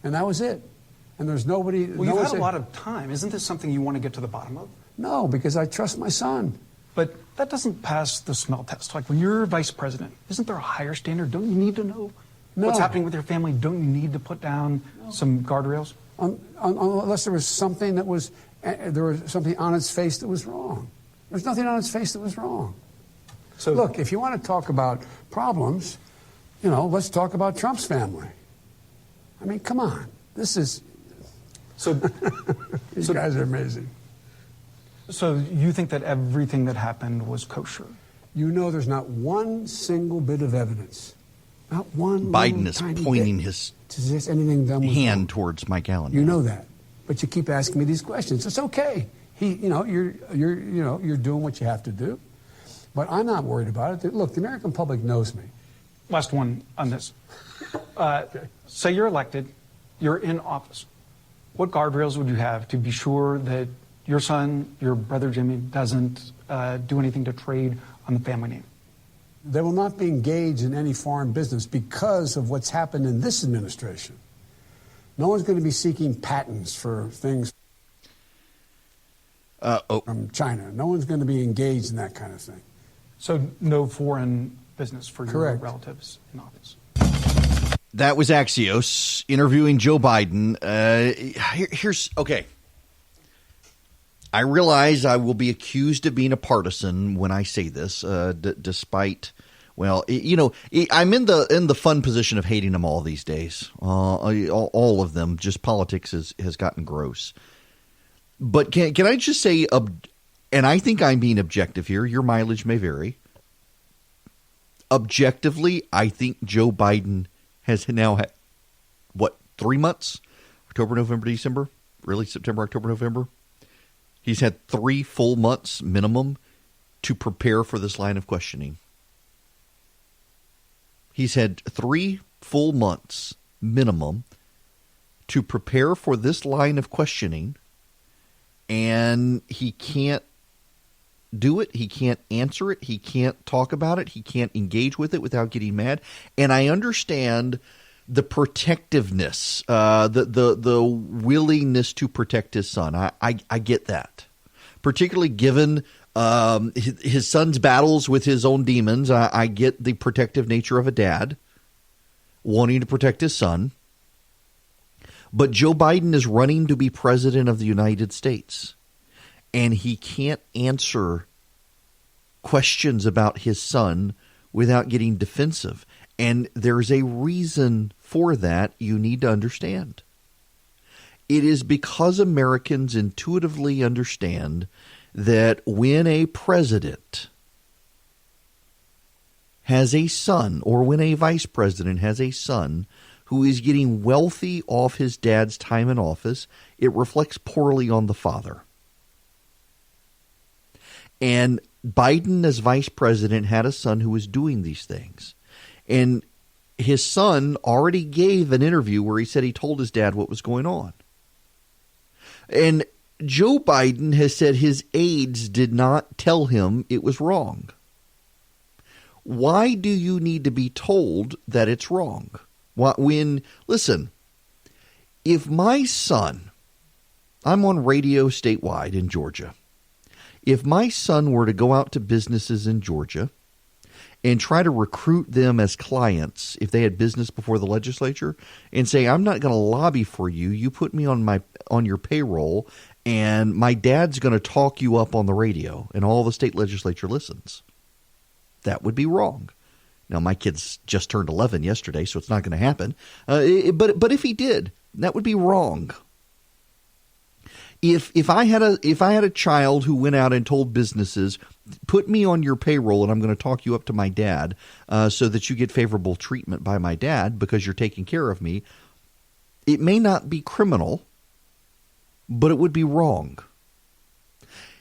and that was it. And there's nobody... Well, you've had a lot of time. Isn't this something you want to get to the bottom of? No, because I trust my son. But that doesn't pass the smell test. Like when you're vice president, isn't there a higher standard? Don't you need to know what's happening with your family? Don't you need to put down some guardrails? Unless there was something that was, there was something on its face that was wrong. There's nothing on its face that was wrong. So look, if you want to talk about problems, let's talk about Trump's family. I mean, come on. This is... These guys are amazing. So you think that everything that happened was kosher? There's not one single bit of evidence. Not one. Biden is pointing his anything done hand towards Mike Allen. You know that, but you keep asking me these questions. It's okay. You're doing what you have to do, but I'm not worried about it. Look, the American public knows me. Last one on this. Say you're elected, you're in office. What guardrails would you have to be sure that your son, your brother Jimmy, doesn't do anything to trade on the family name? They will not be engaged in any foreign business because of what's happened in this administration. No one's going to be seeking patents for things from China. No one's going to be engaged in that kind of thing. So no foreign business for your relatives in office? That was Axios interviewing Joe Biden. Here's okay. I realize I will be accused of being a partisan when I say this, despite, I'm in the fun position of hating them all these days. All of them. Just politics has gotten gross. But can I just say, and I think I'm being objective here. Your mileage may vary. Objectively, I think Joe Biden has now had, 3 months? October, November, December? Really? September, October, November? He's had 3 full months minimum to prepare for this line of questioning. He's had 3 full months minimum to prepare for this line of questioning, and he can't do it. He can't answer it. He can't talk about it. He can't engage with it without getting mad. And I understand the protectiveness, the willingness to protect his son. I get that, particularly given his son's battles with his own demons. I get the protective nature of a dad wanting to protect his son. But Joe Biden is running to be president of the United States. and he can't answer questions about his son without getting defensive. And there's a reason for that you need to understand. It is because Americans intuitively understand that when a president has a son, or when a vice president has a son who is getting wealthy off his dad's time in office, it reflects poorly on the father. And Biden, as vice president, had a son who was doing these things. And his son already gave an interview where he said he told his dad what was going on. And Joe Biden has said his aides did not tell him it was wrong. Why do you need to be told that it's wrong? Listen, if my son, I'm on radio statewide in Georgia, if my son were to go out to businesses in Georgia and try to recruit them as clients if they had business before the legislature and say, I'm not going to lobby for you, you put me on your payroll, and my dad's going to talk you up on the radio and all the state legislature listens, that would be wrong. Now, my kid's just turned 11 yesterday, so it's not going to happen. But if he did, that would be wrong. If I had a child who went out and told businesses, put me on your payroll and I'm going to talk you up to my dad so that you get favorable treatment by my dad because you're taking care of me, it may not be criminal, but it would be wrong.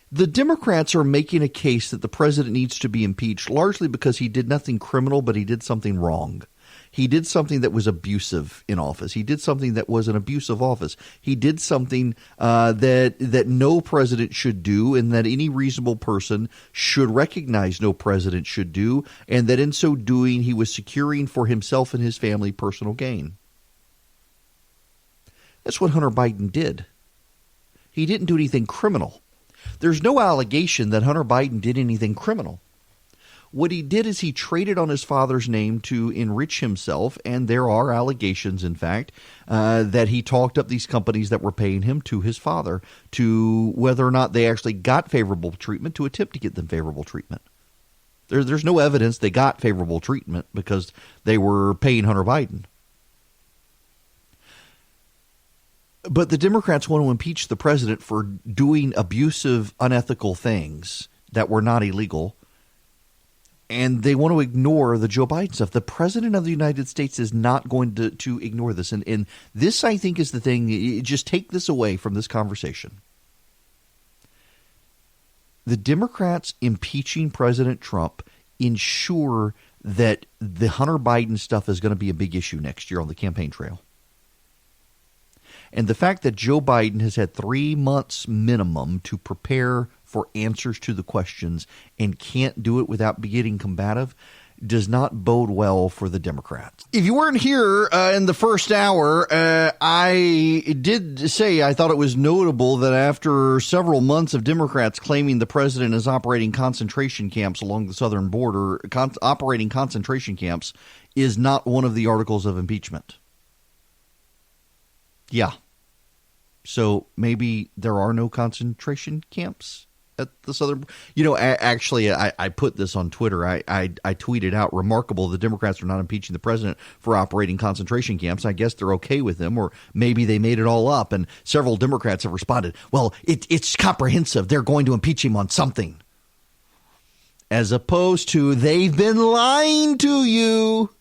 The Democrats are making a case that the president needs to be impeached largely because he did nothing criminal, but he did something wrong. He did something that was abusive in office. He did something that was an abusive office. He did something that no president should do, and that any reasonable person should recognize no president should do, and that in so doing he was securing for himself and his family personal gain. That's what Hunter Biden did. He didn't do anything criminal. There's no allegation that Hunter Biden did anything criminal. What he did is he traded on his father's name to enrich himself, and there are allegations, in fact, that he talked up these companies that were paying him to his father, to whether or not they actually got favorable treatment, to attempt to get them favorable treatment. There's no evidence they got favorable treatment because they were paying Hunter Biden. But the Democrats want to impeach the president for doing abusive, unethical things that were not illegal. And they want to ignore the Joe Biden stuff. The president of the United States is not going to ignore this. And this, I think, is the thing. Just take this away from this conversation. The Democrats impeaching President Trump ensure that the Hunter Biden stuff is going to be a big issue next year on the campaign trail. And the fact that Joe Biden has had 3 months minimum to prepare for answers to the questions and can't do it without getting combative does not bode well for the Democrats. If you weren't here in the first hour, I did say I thought it was notable that after several months of Democrats claiming the president is operating concentration camps along the southern border, operating concentration camps is not one of the articles of impeachment. Yeah. So maybe there are no concentration camps at the southern. Actually, I put this on Twitter. I tweeted out, remarkable, the Democrats are not impeaching the president for operating concentration camps. I guess they're okay with them, or maybe they made it all up. And several Democrats have responded, well, it's comprehensive. They're going to impeach him on something. As opposed to, they've been lying to you.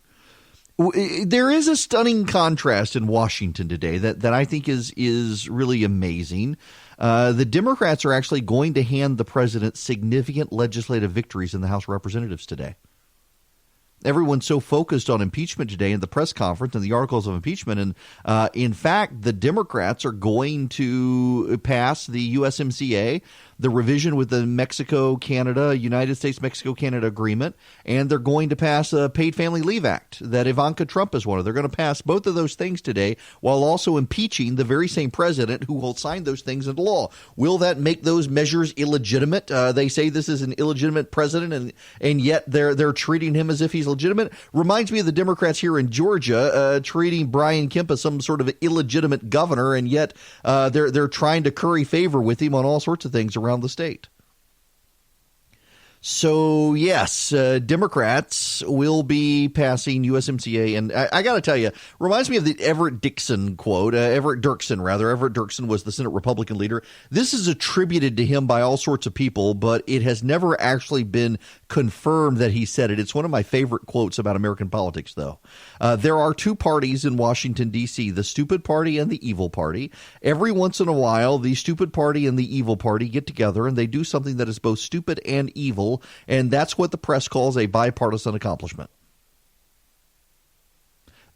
There is a stunning contrast in Washington today that I think is really amazing. The Democrats are actually going to hand the president significant legislative victories in the House of Representatives today. Everyone's so focused on impeachment today in the press conference and the articles of impeachment. And in fact, the Democrats are going to pass the USMCA, the revision with the Mexico-Canada, United States-Mexico-Canada agreement, and they're going to pass a Paid Family Leave Act that Ivanka Trump is one of. They're going to pass both of those things today while also impeaching the very same president who will sign those things into law. Will that make those measures illegitimate? They say this is an illegitimate president, and yet they're treating him as if he's legitimate. Reminds me of the Democrats here in Georgia treating Brian Kemp as some sort of illegitimate governor, and yet they're trying to curry favor with him on all sorts of things around the state. So, yes, Democrats will be passing USMCA. And I got to tell you, reminds me of the Everett Dirksen quote. Everett Dirksen was the Senate Republican leader. This is attributed to him by all sorts of people, but it has never actually been confirmed that he said it. It's one of my favorite quotes about American politics, though. There are two parties in Washington, D.C., the stupid party and the evil party. Every once in a while, the stupid party and the evil party get together and they do something that is both stupid and evil. And that's what the press calls a bipartisan accomplishment.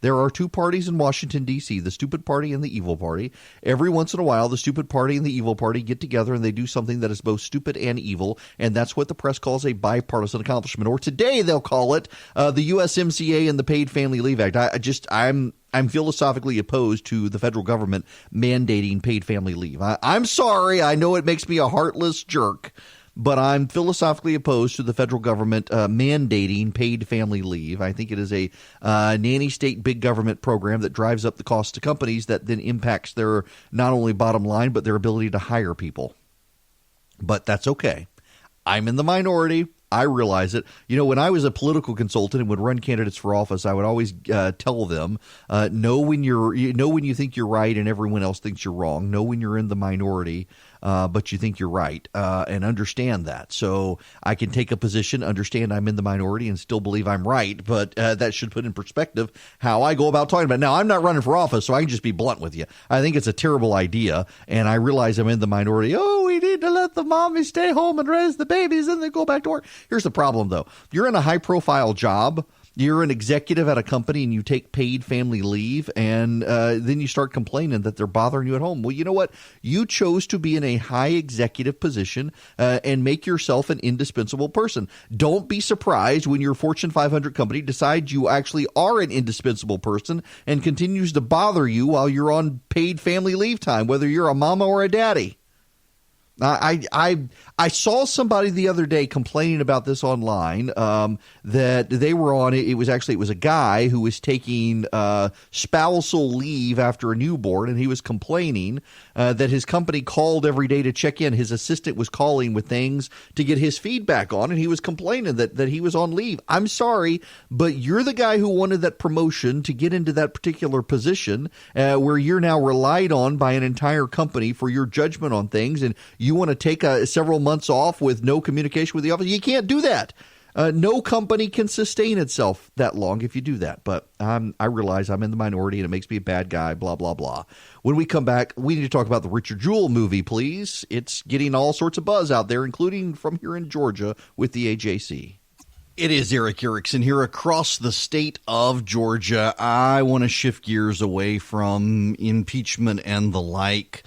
There are two parties in Washington, D.C., the stupid party and the evil party. Every once in a while, the stupid party and the evil party get together and they do something that is both stupid and evil, and that's what the press calls a bipartisan accomplishment. Or today, they'll call it the USMCA and the Paid Family Leave Act. I'm philosophically opposed to the federal government mandating paid family leave. I'm sorry. I know it makes me a heartless jerk, but I'm philosophically opposed to the federal government mandating paid family leave. I think it is a nanny state big government program that drives up the cost to companies that then impacts their not only bottom line, but their ability to hire people. But that's okay. I'm in the minority. I realize it. You know, when I was a political consultant and would run candidates for office, I would always tell them, know when you think you're right and everyone else thinks you're wrong. Know when you're in the minority, but you think you're right, and understand that. So I can take a position, understand I'm in the minority, and still believe I'm right. But that should put in perspective how I go about talking about it. Now, I'm not running for office, so I can just be blunt with you. I think it's a terrible idea, and I realize I'm in the minority. Oh, we need to let the mommy stay home and raise the babies and then go back to work. Here's the problem, though. You're in a high-profile job. You're an executive at a company and you take paid family leave, and then you start complaining that they're bothering you at home. Well, you know what? You chose to be in a high executive position and make yourself an indispensable person. Don't be surprised when your Fortune 500 company decides you actually are an indispensable person and continues to bother you while you're on paid family leave time, whether you're a mama or a daddy. I saw somebody the other day complaining about this online, that they were on it. It was a guy who was taking spousal leave after a newborn, and he was complaining that his company called every day to check in. His assistant was calling with things to get his feedback on, and he was complaining that he was on leave. I'm sorry, but you're the guy who wanted that promotion to get into that particular position where you're now relied on by an entire company for your judgment on things, and you want to take several months off with no communication with the office. You can't do that. No company can sustain itself that long if you do that. But I realize I'm in the minority and it makes me a bad guy, blah, blah, blah. When we come back, we need to talk about the Richard Jewell movie, please. It's getting all sorts of buzz out there, including from here in Georgia with the AJC. It is Eric Erickson here across the state of Georgia. I want to shift gears away from impeachment and the like.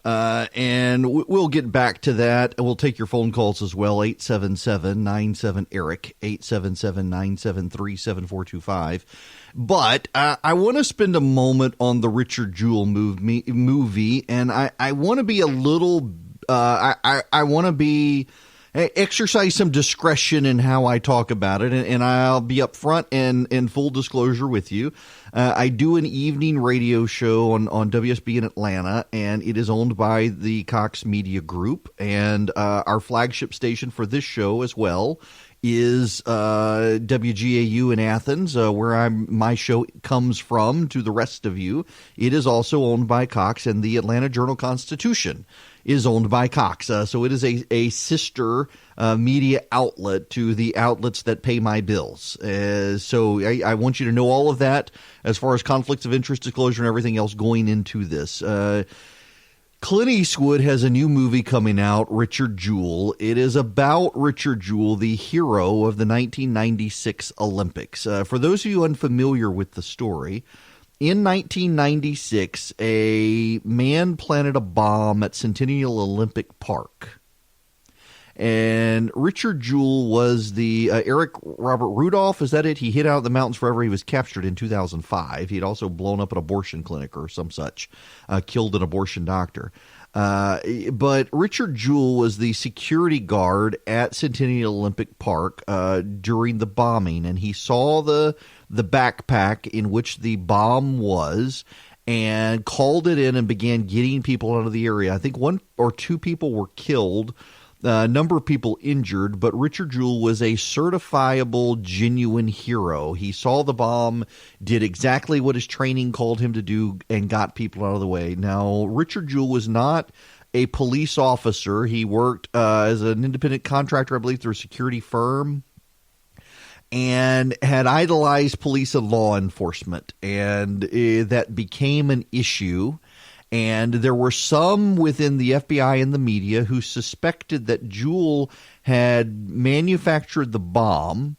And we'll get back to that. We'll take your phone calls as well, 877-97-ERIC, 877-973-7425. But I want to spend a moment on the Richard Jewell movie, and I want to be a little I want to be exercise some discretion in how I talk about it, and I'll be upfront and in full disclosure with you. I do an evening radio show on WSB in Atlanta, and it is owned by the Cox Media Group, and our flagship station for this show as well is WGAU in Athens, where my show comes from to the rest of you. It is also owned by Cox, and the Atlanta Journal-Constitution is owned by Cox. So it is a sister media outlet to the outlets that pay my bills. So I want you to know all of that as far as conflicts of interest disclosure and everything else going into this. Clint Eastwood has a new movie coming out, Richard Jewell. It is about Richard Jewell, the hero of the 1996 Olympics. For those of you unfamiliar with the story, in 1996, a man planted a bomb at Centennial Olympic Park. And Richard Jewell was the Eric Robert Rudolph, is that it? He hid out in the mountains forever. He was captured in 2005. He'd also blown up an abortion clinic or some such, killed an abortion doctor. But Richard Jewell was the security guard at Centennial Olympic Park during the bombing, and he saw the backpack in which the bomb was and called it in and began getting people out of the area. I think 1 or 2 people were killed, a number of people injured, but Richard Jewell was a certifiable, genuine hero. He saw the bomb, did exactly what his training called him to do, and got people out of the way. Now, Richard Jewell was not a police officer. He worked as an independent contractor, I believe, through a security firm, and had idolized police and law enforcement, and that became an issue. And there were some within the FBI and the media who suspected that Jewell had manufactured the bomb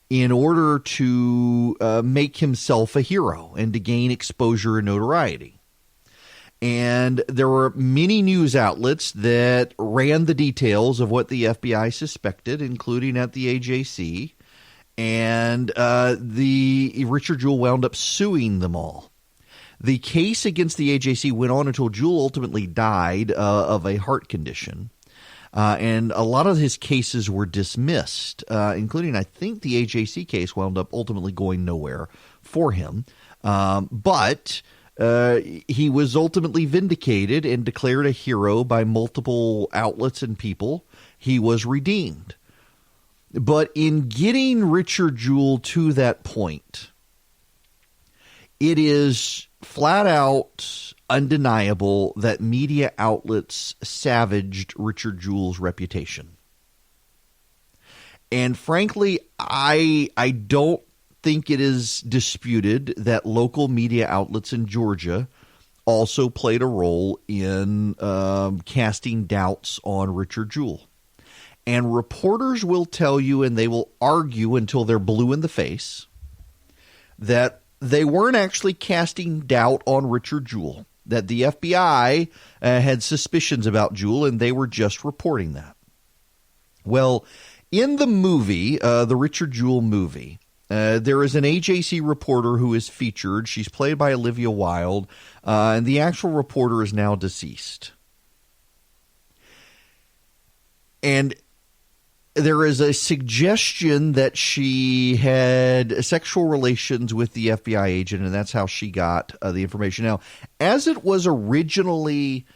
in order to make himself a hero and to gain exposure and notoriety. And there were many news outlets that ran the details of what the FBI suspected, including at the AJC. And the Richard Jewell wound up suing them all. The case against the AJC went on until Jewell ultimately died of a heart condition. And a lot of his cases were dismissed, including, I think, the AJC case wound up ultimately going nowhere for him. But he was ultimately vindicated and declared a hero by multiple outlets and people. He was redeemed. But in getting Richard Jewell to that point, it is flat out undeniable that media outlets savaged Richard Jewell's reputation. And frankly, I don't think it is disputed that local media outlets in Georgia also played a role in casting doubts on Richard Jewell. And reporters will tell you, and they will argue until they're blue in the face, that they weren't actually casting doubt on Richard Jewell, that the FBI had suspicions about Jewell, and they were just reporting that. Well, in the movie, the Richard Jewell movie, there is an AJC reporter who is featured. She's played by Olivia Wilde, and the actual reporter is now deceased. And there is a suggestion that she had sexual relations with the FBI agent, and that's how she got the information. Now, as it was originally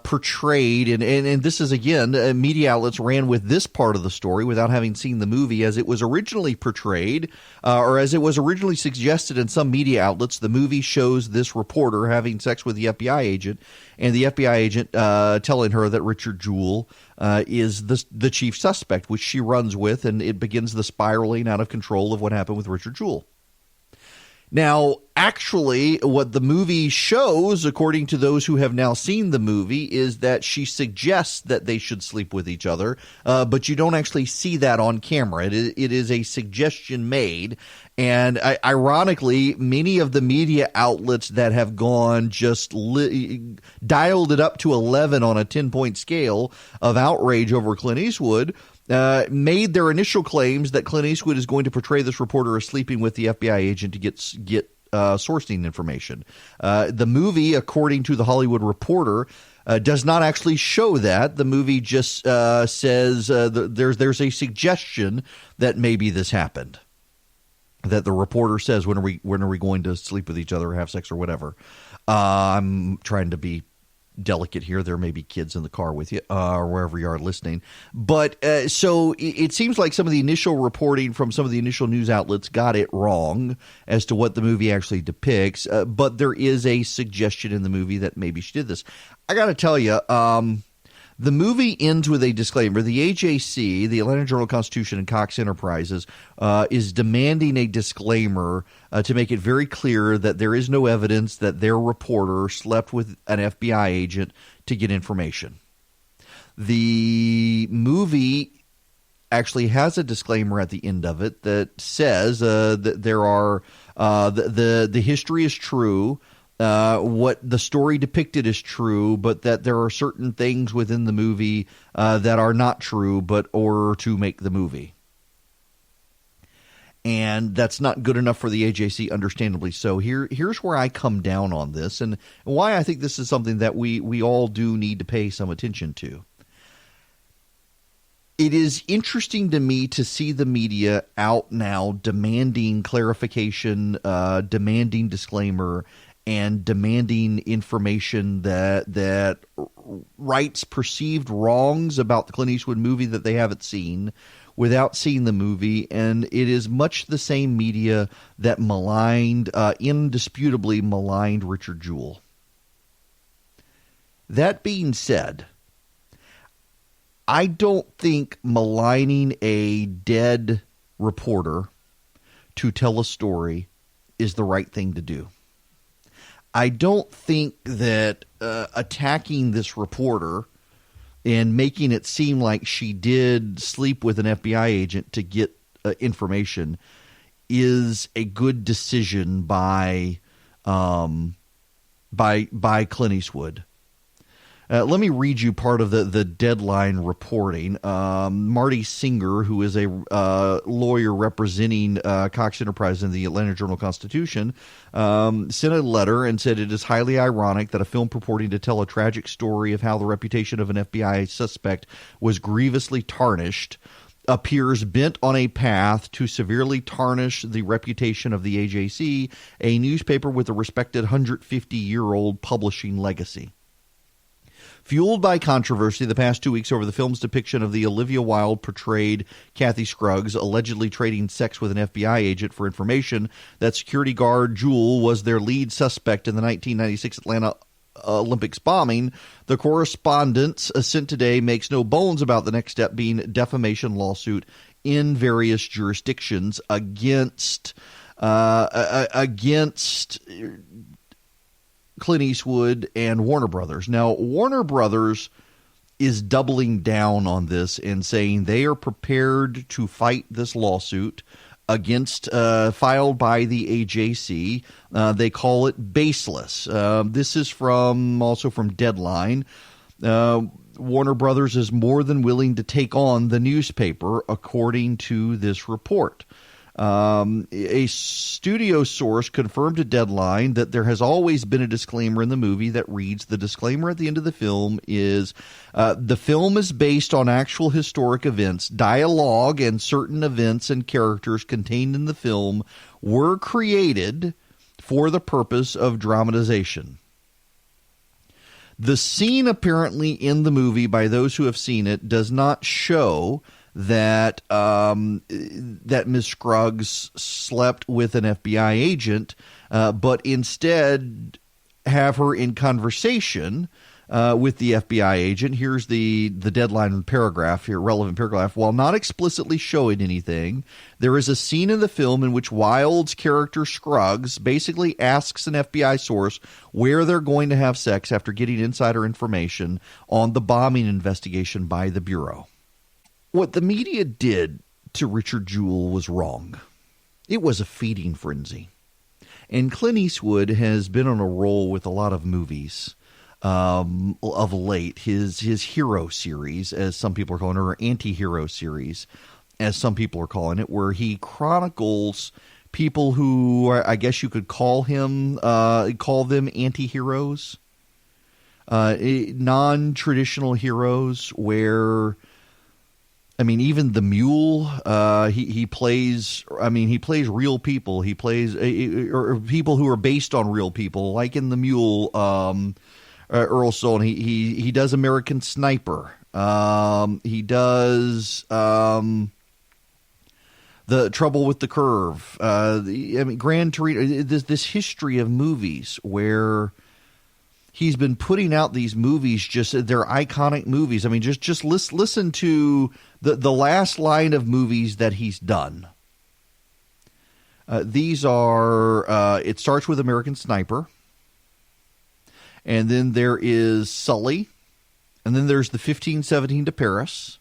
portrayed, and this is, again, media outlets ran with this part of the story without having seen the movie. As it was originally portrayed, or as it was originally suggested in some media outlets, the movie shows this reporter having sex with the FBI agent, and the FBI agent telling her that Richard Jewell is the chief suspect, which she runs with, and it begins the spiraling out of control of what happened with Richard Jewell. Now, actually, what the movie shows, according to those who have now seen the movie, is that she suggests that they should sleep with each other, but you don't actually see that on camera. It is a suggestion made, and ironically, many of the media outlets that have gone just dialed it up to 11 on a 10-point scale of outrage over Clint Eastwood made their initial claims that Clint Eastwood is going to portray this reporter as sleeping with the FBI agent to get sourcing information. The movie, according to the Hollywood Reporter, does not actually show that. The movie just says there's a suggestion that maybe this happened. That the reporter says, when are we going to sleep with each other or have sex or whatever. I'm trying to be delicate here. There may be kids in the car with you or wherever you are listening. But so it seems like some of the initial reporting from some of the initial news outlets got it wrong as to what the movie actually depicts. But there is a suggestion in the movie that maybe she did this. I got to tell you, the movie ends with a disclaimer. The AJC, the Atlanta Journal-Constitution, and Cox Enterprises is demanding a disclaimer to make it very clear that there is no evidence that their reporter slept with an FBI agent to get information. The movie actually has a disclaimer at the end of it that says that there are the history is true. What the story depicted is true, but that there are certain things within the movie that are not true, but or to make the movie. And that's not good enough for the AJC, understandably so. Here's where I come down on this and why I think this is something that we all do need to pay some attention to. It is interesting to me to see the media out now demanding clarification, demanding disclaimer, and demanding information that rights perceived wrongs about the Clint Eastwood movie that they haven't seen without seeing the movie. And it is much the same media that indisputably maligned Richard Jewell. That being said, I don't think maligning a dead reporter to tell a story is the right thing to do. I don't think that attacking this reporter and making it seem like she did sleep with an FBI agent to get information is a good decision by Clint Eastwood. Let me read you part of the Deadline reporting. Marty Singer, who is a lawyer representing Cox Enterprises in the Atlanta Journal-Constitution, sent a letter and said it is highly ironic that a film purporting to tell a tragic story of how the reputation of an FBI suspect was grievously tarnished appears bent on a path to severely tarnish the reputation of the AJC, a newspaper with a respected 150-year-old publishing legacy. Fueled by controversy the past 2 weeks over the film's depiction of the Olivia Wilde portrayed Kathy Scruggs allegedly trading sex with an FBI agent for information that security guard Jewell was their lead suspect in the 1996 Atlanta Olympics bombing, the correspondence sent today makes no bones about the next step being defamation lawsuit in various jurisdictions against Clint Eastwood and Warner Brothers. Now, Warner Brothers is doubling down on this and saying they are prepared to fight this lawsuit against filed by the AJC. They call it baseless. This is also from Deadline. Warner Brothers is more than willing to take on the newspaper, according to this report. A studio source confirmed to Deadline that there has always been a disclaimer in the movie that reads, the disclaimer at the end of the film is, the film is based on actual historic events. Dialogue and certain events and characters contained in the film were created for the purpose of dramatization. The scene apparently in the movie, by those who have seen it, does not show that Ms. Scruggs slept with an FBI agent, but instead have her in conversation with the FBI agent. Here's the Deadline paragraph here, relevant paragraph. While not explicitly showing anything, there is a scene in the film in which Wilde's character Scruggs basically asks an FBI source where they're going to have sex after getting insider information on the bombing investigation by the Bureau. What the media did to Richard Jewell was wrong. It was a feeding frenzy. And Clint Eastwood has been on a roll with a lot of movies of late. His hero series, as some people are calling it, or anti-hero series, as some people are calling it, where he chronicles people who I guess you could call them anti-heroes, non-traditional heroes, where even the Mule, he plays real people. He plays or people who are based on real people, like in the Mule, Earl Stone. He does American Sniper. He does The Trouble with the Curve. Gran Torino. This history of movies where he's been putting out these movies, they're iconic movies. Just listen to the last line of movies that he's done. These are, it starts with American Sniper, and then there is Sully, and then there's the 1517 to Paris,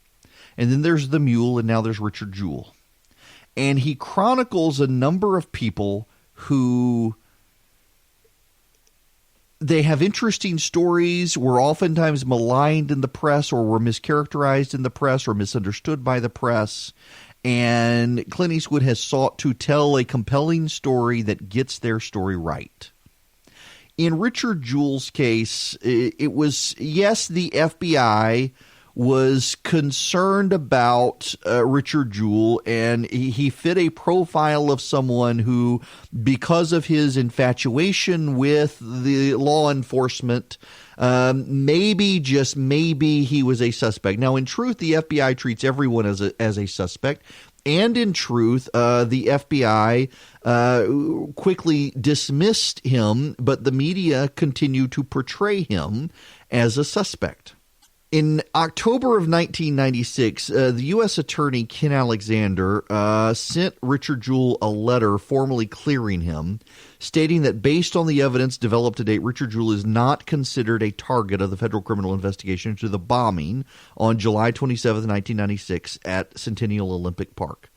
and then there's The Mule, and now there's Richard Jewell. And he chronicles a number of people who they have interesting stories, were oftentimes maligned in the press or were mischaracterized in the press or misunderstood by the press. And Clint Eastwood has sought to tell a compelling story that gets their story right. In Richard Jewell's case, it was, yes, the FBI was concerned about Richard Jewell, and he fit a profile of someone who, because of his infatuation with the law enforcement, maybe, just maybe, he was a suspect. Now, in truth, the FBI treats everyone as a suspect. And in truth, the FBI quickly dismissed him, but the media continued to portray him as a suspect. In October of 1996, the U.S. Attorney Ken Alexander sent Richard Jewell a letter formally clearing him, stating that based on the evidence developed to date, Richard Jewell is not considered a target of the federal criminal investigation into the bombing on July 27, 1996 at Centennial Olympic Park.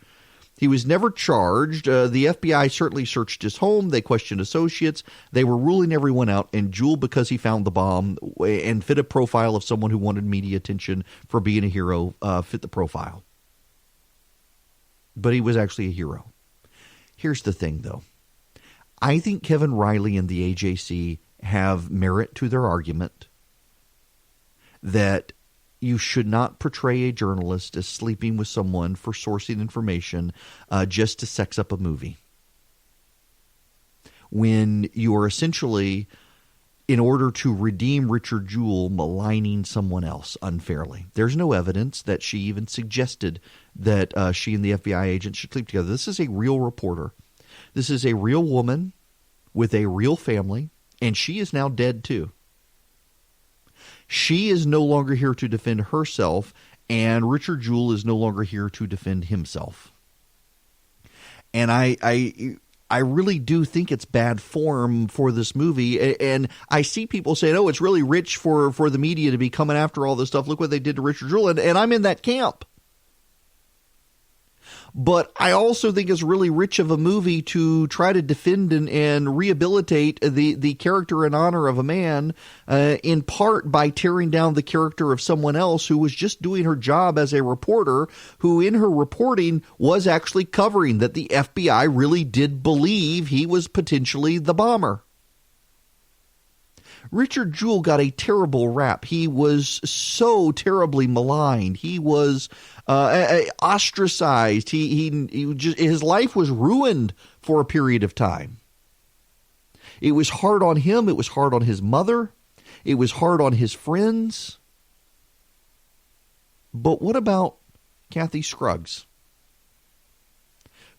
He was never charged. The FBI certainly searched his home. They questioned associates. They were ruling everyone out. And Jewell, because he found the bomb and fit a profile of someone who wanted media attention for being a hero, fit the profile. But he was actually a hero. Here's the thing, though. I think Kevin Riley and the AJC have merit to their argument that you should not portray a journalist as sleeping with someone for sourcing information just to sex up a movie. When you are essentially, in order to redeem Richard Jewell, maligning someone else unfairly. There's no evidence that she even suggested that she and the FBI agent should sleep together. This is a real reporter. This is a real woman with a real family, and she is now dead too. She is no longer here to defend herself, and Richard Jewell is no longer here to defend himself. And I really do think it's bad form for this movie. And I see people saying, oh, it's really rich for the media to be coming after all this stuff. Look what they did to Richard Jewell. And I'm in that camp. But I also think it's really rich of a movie to try to defend and rehabilitate the character and honor of a man, in part by tearing down the character of someone else who was just doing her job as a reporter, who in her reporting was actually covering that the FBI really did believe he was potentially the bomber. Richard Jewell got a terrible rap. He was so terribly maligned. He was ostracized. He just, his life was ruined for a period of time. It was hard on him. It was hard on his mother. It was hard on his friends. But what about Kathy Scruggs,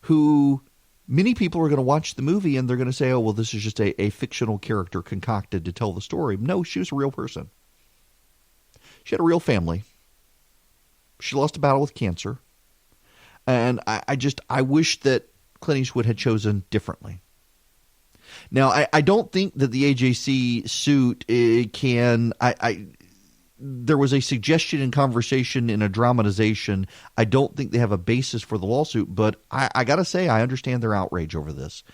who many people are going to watch the movie and they're going to say, oh, well, this is just a fictional character concocted to tell the story. No, she was a real person. She had a real family. She lost a battle with cancer. And I wish that Clint Eastwood had chosen differently. Now, I don't think that the AJC suit can... There was a suggestion in conversation in a dramatization. I don't think they have a basis for the lawsuit, but I got to say, I understand their outrage over this.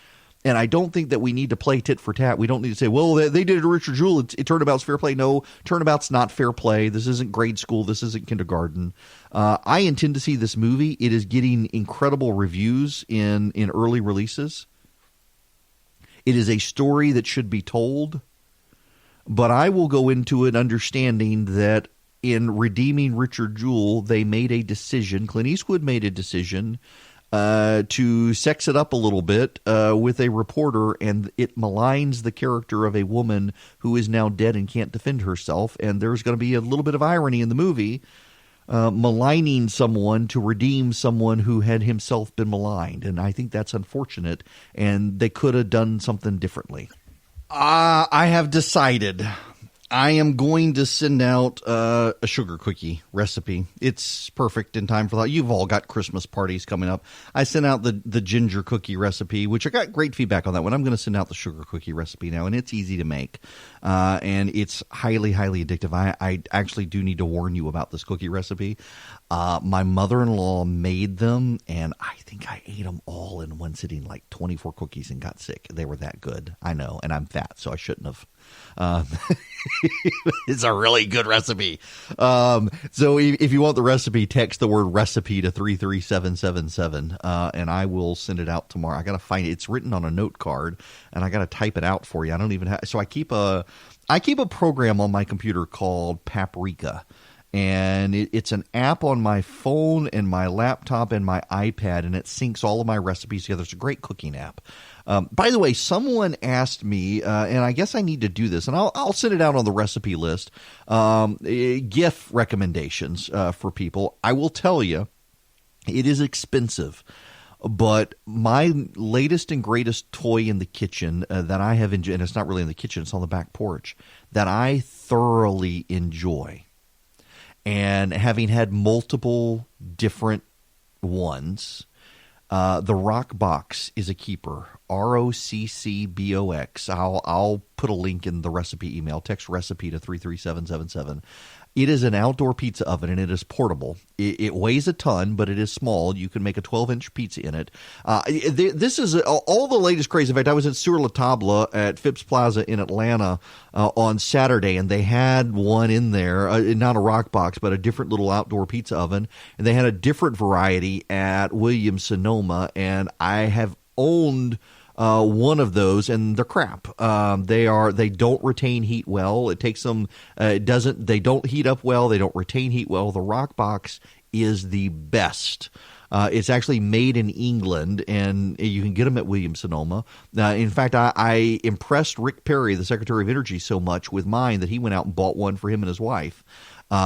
And I don't think that we need to play tit for tat. We don't need to say, well, they did it to Richard Jewell. Turnabout's fair play. No, turnabout's not fair play. This isn't grade school. This isn't kindergarten. I intend to see this movie. It is getting incredible reviews in early releases. It is a story that should be told. But I will go into it understanding that in redeeming Richard Jewell, they made a decision. Clint Eastwood made a decision to sex it up a little bit with a reporter, and it maligns the character of a woman who is now dead and can't defend herself. And there's going to be a little bit of irony in the movie, maligning someone to redeem someone who had himself been maligned. And I think that's unfortunate, and they could have done something differently. I have decided I am going to send out a sugar cookie recipe. It's perfect in time for that. You've all got Christmas parties coming up. I sent out the ginger cookie recipe, which I got great feedback on that one. I'm going to send out the sugar cookie recipe now, and it's easy to make. And it's highly, highly addictive. I actually do need to warn you about this cookie recipe. My mother-in-law made them, and I think I ate them all in one sitting, like 24 cookies, and got sick. They were that good. I know, and I'm fat, so I shouldn't have. It's a really good recipe. So if you want the recipe, text the word recipe to 33777, and I will send it out tomorrow. I got to find it. It's written on a note card, and I got to type it out for you. I don't even have, so I keep a program on my computer called Paprika. And it's an app on my phone and my laptop and my iPad, and it syncs all of my recipes together. It's a great cooking app. By the way, someone asked me, and I guess I need to do this, and I'll send it out on the recipe list, gift recommendations for people. I will tell you, it is expensive. But my latest and greatest toy in the kitchen that I have enjoyed, and it's not really in the kitchen, it's on the back porch, that I thoroughly enjoy. And having had multiple different ones, the Rock Box is a keeper. ROCCBOX. I'll put a link in the recipe email. Text recipe to 33777. It is an outdoor pizza oven, and it is portable. It weighs a ton, but it is small. You can make a 12-inch pizza in it. This is all the latest craze. In fact, I was at Sur La Table at Phipps Plaza in Atlanta on Saturday, and they had one in there, not a Rock Box, but a different little outdoor pizza oven. And they had a different variety at Williams-Sonoma, and I have owned one of those, and they're crap. They don't retain heat well. It takes them. They don't heat up well. They don't retain heat well. The Rock Box is the best. It's actually made in England, and you can get them at Williams-Sonoma. In fact, I impressed Rick Perry, the Secretary of Energy, so much with mine that he went out and bought one for him and his wife. You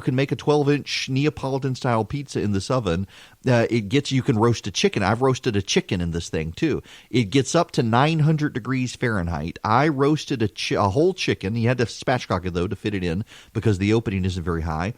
can make a 12-inch Neapolitan-style pizza in this oven. You can roast a chicken. I've roasted a chicken in this thing, too. It gets up to 900 degrees Fahrenheit. I roasted a whole chicken. You had to spatchcock it, though, to fit it in because the opening isn't very high.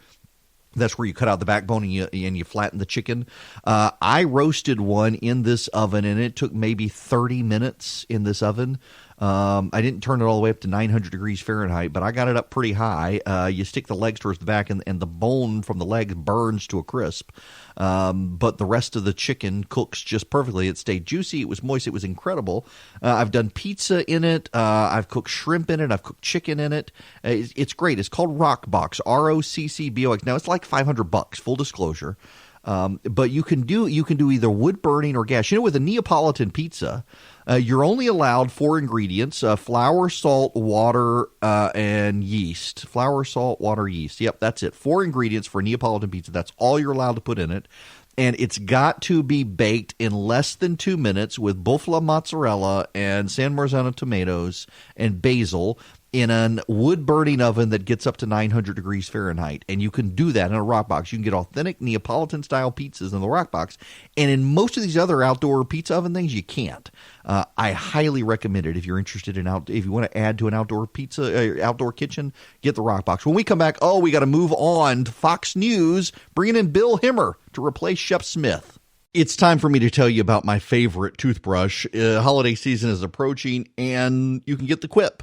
That's where you cut out the backbone and you flatten the chicken. I roasted one in this oven, and it took maybe 30 minutes in this oven. I didn't turn it all the way up to 900 degrees Fahrenheit, but I got it up pretty high. You stick the legs towards the back, and the bone from the legs burns to a crisp. But the rest of the chicken cooks just perfectly. It stayed juicy. It was moist. It was incredible. I've done pizza in it. I've cooked shrimp in it. I've cooked chicken in it. It's great. It's called Rock Box, ROCCBOX. Now, it's like $500, full disclosure. But you can do either wood burning or gas. With a Neapolitan pizza, you're only allowed 4 ingredients: flour, salt, water, and yeast. Flour, salt, water, yeast. Yep, that's it. 4 ingredients for a Neapolitan pizza. That's all you're allowed to put in it. And it's got to be baked in less than 2 minutes with buffalo mozzarella and San Marzano tomatoes and basil in a wood-burning oven that gets up to 900 degrees Fahrenheit. And you can do that in a Rock Box. You can get authentic Neapolitan-style pizzas in the Rock Box. And in most of these other outdoor pizza oven things, you can't. I highly recommend it if you're interested in if you want to add to an outdoor pizza, outdoor kitchen, get the Rock Box. When we come back, we got to move on to Fox News, bringing in Bill Hemmer to replace Shep Smith. It's time for me to tell you about my favorite toothbrush. Holiday season is approaching, and you can get the Quip.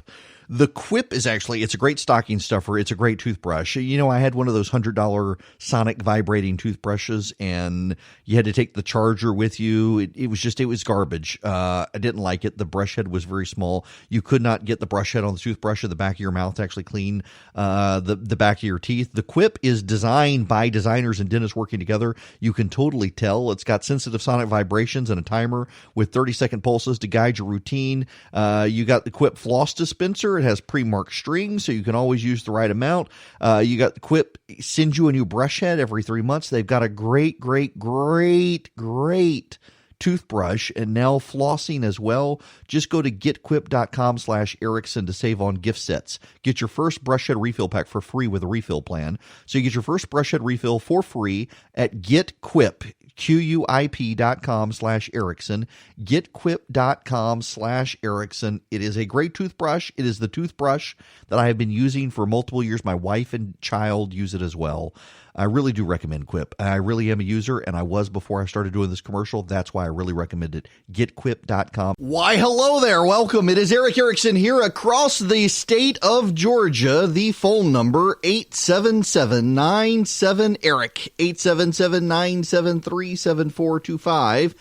The Quip is it's a great stocking stuffer. It's a great toothbrush. I had one of those $100 sonic vibrating toothbrushes, and you had to take the charger with you. It was garbage. I didn't like it. The brush head was very small. You could not get the brush head on the toothbrush at the back of your mouth to actually clean the back of your teeth. The Quip is designed by designers and dentists working together. You can totally tell. It's got sensitive sonic vibrations and a timer with 30-second pulses to guide your routine. You got the Quip floss dispenser. It has pre-marked strings, so you can always use the right amount. You got the Quip sends you a new brush head every 3 months. They've got a great toothbrush and now flossing as well. Just go to getquip.com/Erickson to save on gift sets. Get your first brush head refill pack for free with a refill plan. So you get your first brush head refill for free at getquip. QUIP.com/Erickson, getquip.com/Erickson. It is a great toothbrush. It is the toothbrush that I have been using for multiple years. My wife and child use it as well. I really do recommend Quip. I really am a user, and I was before I started doing this commercial. That's why I really recommend it. GetQuip.com. Why, hello there. Welcome. It is Eric Erickson here across the state of Georgia. The phone number, 877-97-ERIC, 877-973 833-473-7425.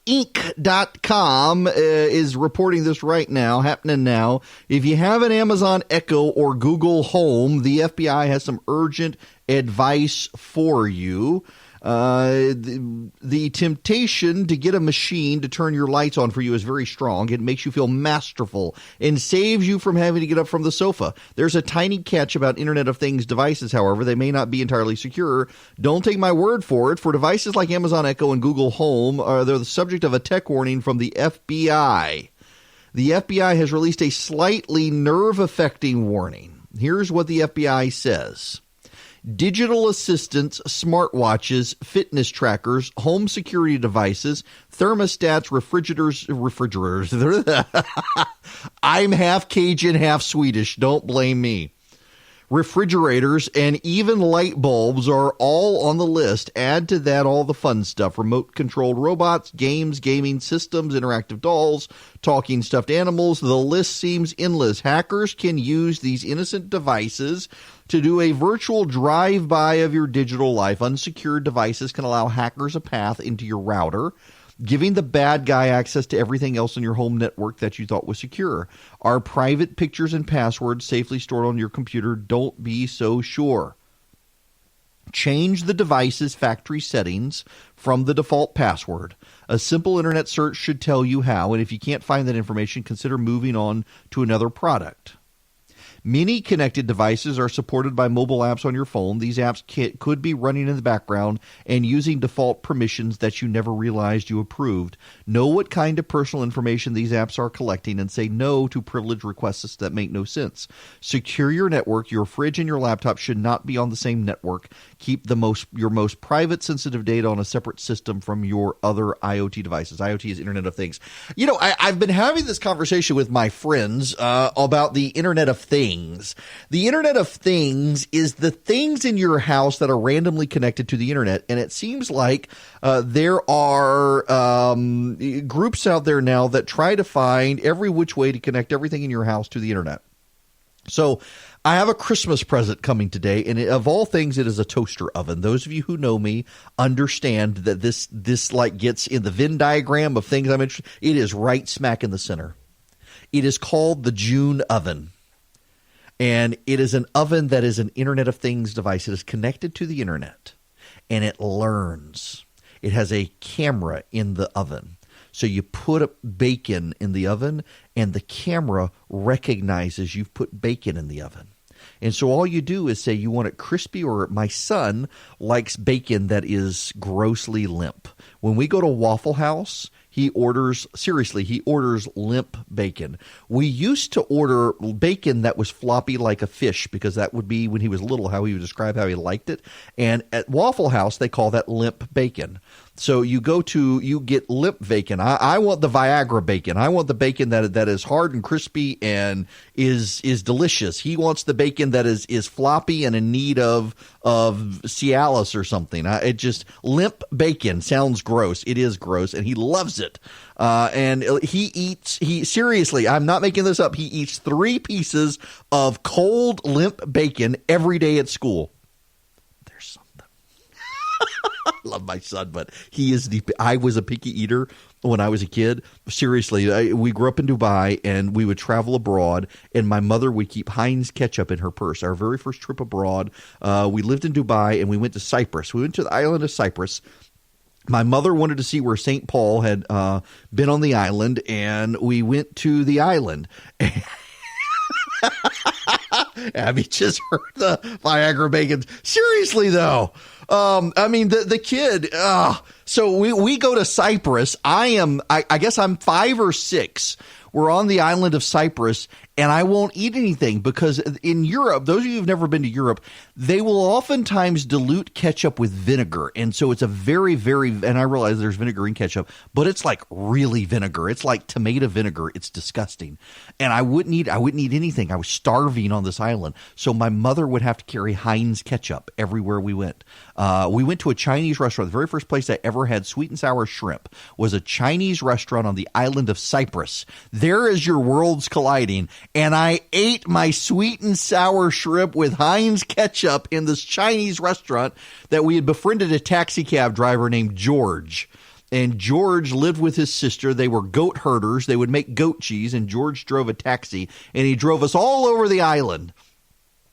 Inc.com is reporting this right now, happening now. If you have an Amazon Echo or Google Home, the FBI has some urgent advice for you. The temptation to get a machine to turn your lights on for you is very strong. It makes you feel masterful and saves you from having to get up from the sofa. There's a tiny catch about Internet of Things devices, however. They may not be entirely secure. Don't take my word for it. For devices like Amazon Echo and Google Home, they're the subject of a tech warning from the FBI. The FBI has released a slightly nerve-affecting warning. Here's what the FBI says. Digital assistants, smartwatches, fitness trackers, home security devices, thermostats, refrigerators. I'm half Cajun, half Swedish. Don't blame me. Refrigerators and even light bulbs are all on the list. Add to that all the fun stuff. Remote-controlled robots, games, gaming systems, interactive dolls, talking stuffed animals. The list seems endless. Hackers can use these innocent devices to do a virtual drive-by of your digital life. Unsecured devices can allow hackers a path into your router, giving the bad guy access to everything else in your home network that you thought was secure. Are private pictures and passwords safely stored on your computer? Don't be so sure. Change the device's factory settings from the default password. A simple internet search should tell you how, and if you can't find that information, consider moving on to another product. Many connected devices are supported by mobile apps on your phone. These apps could be running in the background and using default permissions that you never realized you approved. Know what kind of personal information these apps are collecting and say no to privilege requests that make no sense. Secure your network. Your fridge and your laptop should not be on the same network. Keep your most private sensitive data on a separate system from your other IoT devices. IoT is Internet of Things. You know, I've been having this conversation with my friends about the Internet of Things. The Internet of Things is the things in your house that are randomly connected to the Internet, and it seems like there are groups out there now that try to find every which way to connect everything in your house to the Internet. So I have a Christmas present coming today, and of all things, it is a toaster oven. Those of you who know me understand that this like gets in the Venn diagram of things I'm interested in. It is right smack in the center. It is called the June oven. And it is an oven that is an Internet of Things device. It is connected to the Internet, and it learns. It has a camera in the oven. So you put bacon in the oven, and the camera recognizes you've put bacon in the oven. And so all you do is say you want it crispy, or my son likes bacon that is grossly limp. When we go to Waffle House, he orders limp bacon. We used to order bacon that was floppy like a fish, because that would be, when he was little, how he would describe how he liked it. And at Waffle House, they call that limp bacon. So you get limp bacon. I want the Viagra bacon. I want the bacon that is hard and crispy and is delicious. He wants the bacon that is floppy and in need of Cialis or something. Limp bacon sounds gross. It is gross, and he loves it. And seriously, I'm not making this up. He eats 3 pieces of cold limp bacon every day at school. There's something. I love my son, but I was a picky eater when I was a kid. Seriously, we grew up in Dubai, and we would travel abroad, and my mother would keep Heinz ketchup in her purse. Our very first trip abroad, we lived in Dubai, and we went to Cyprus. We went to the island of Cyprus. My mother wanted to see where St. Paul had been on the island, and we went to the island. Abby just heard the Viagra bacon. Seriously, though. The kid. So we go to Cyprus. I guess I'm 5 or 6. We're on the island of Cyprus, and I won't eat anything because in Europe, those of you who've never been to Europe, they will oftentimes dilute ketchup with vinegar. And so it's a very, very, and I realize there's vinegar in ketchup, but it's like really vinegar. It's like tomato vinegar. It's disgusting. And I wouldn't eat anything. I was starving on this island. So my mother would have to carry Heinz ketchup everywhere we went. We went to a Chinese restaurant. The very first place I ever had sweet and sour shrimp was a Chinese restaurant on the island of Cyprus. There is your worlds colliding. and I ate my sweet and sour shrimp with Heinz ketchup in this Chinese restaurant that we had befriended a taxi cab driver named George. And George lived with his sister. They were goat herders. They would make goat cheese, and George drove a taxi, and he drove us all over the island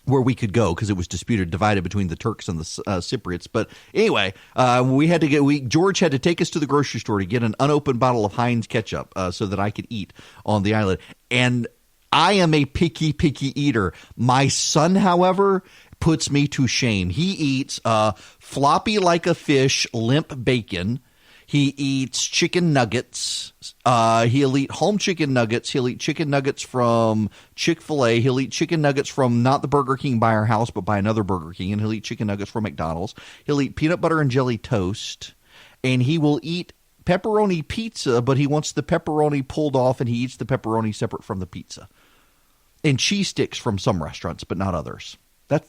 where we could go because it was divided between the Turks and the Cypriots. But anyway, George had to take us to the grocery store to get an unopened bottle of Heinz ketchup so that I could eat on the island. And I am a picky eater. My son, however, puts me to shame. He eats floppy like a fish, limp bacon. He eats chicken nuggets. He'll eat home chicken nuggets. He'll eat chicken nuggets from Chick-fil-A. He'll eat chicken nuggets from not the Burger King by our house, but by another Burger King. And he'll eat chicken nuggets from McDonald's. He'll eat peanut butter and jelly toast. And he will eat pepperoni pizza, but he wants the pepperoni pulled off, and he eats the pepperoni separate from the pizza. And cheese sticks from some restaurants, but not others.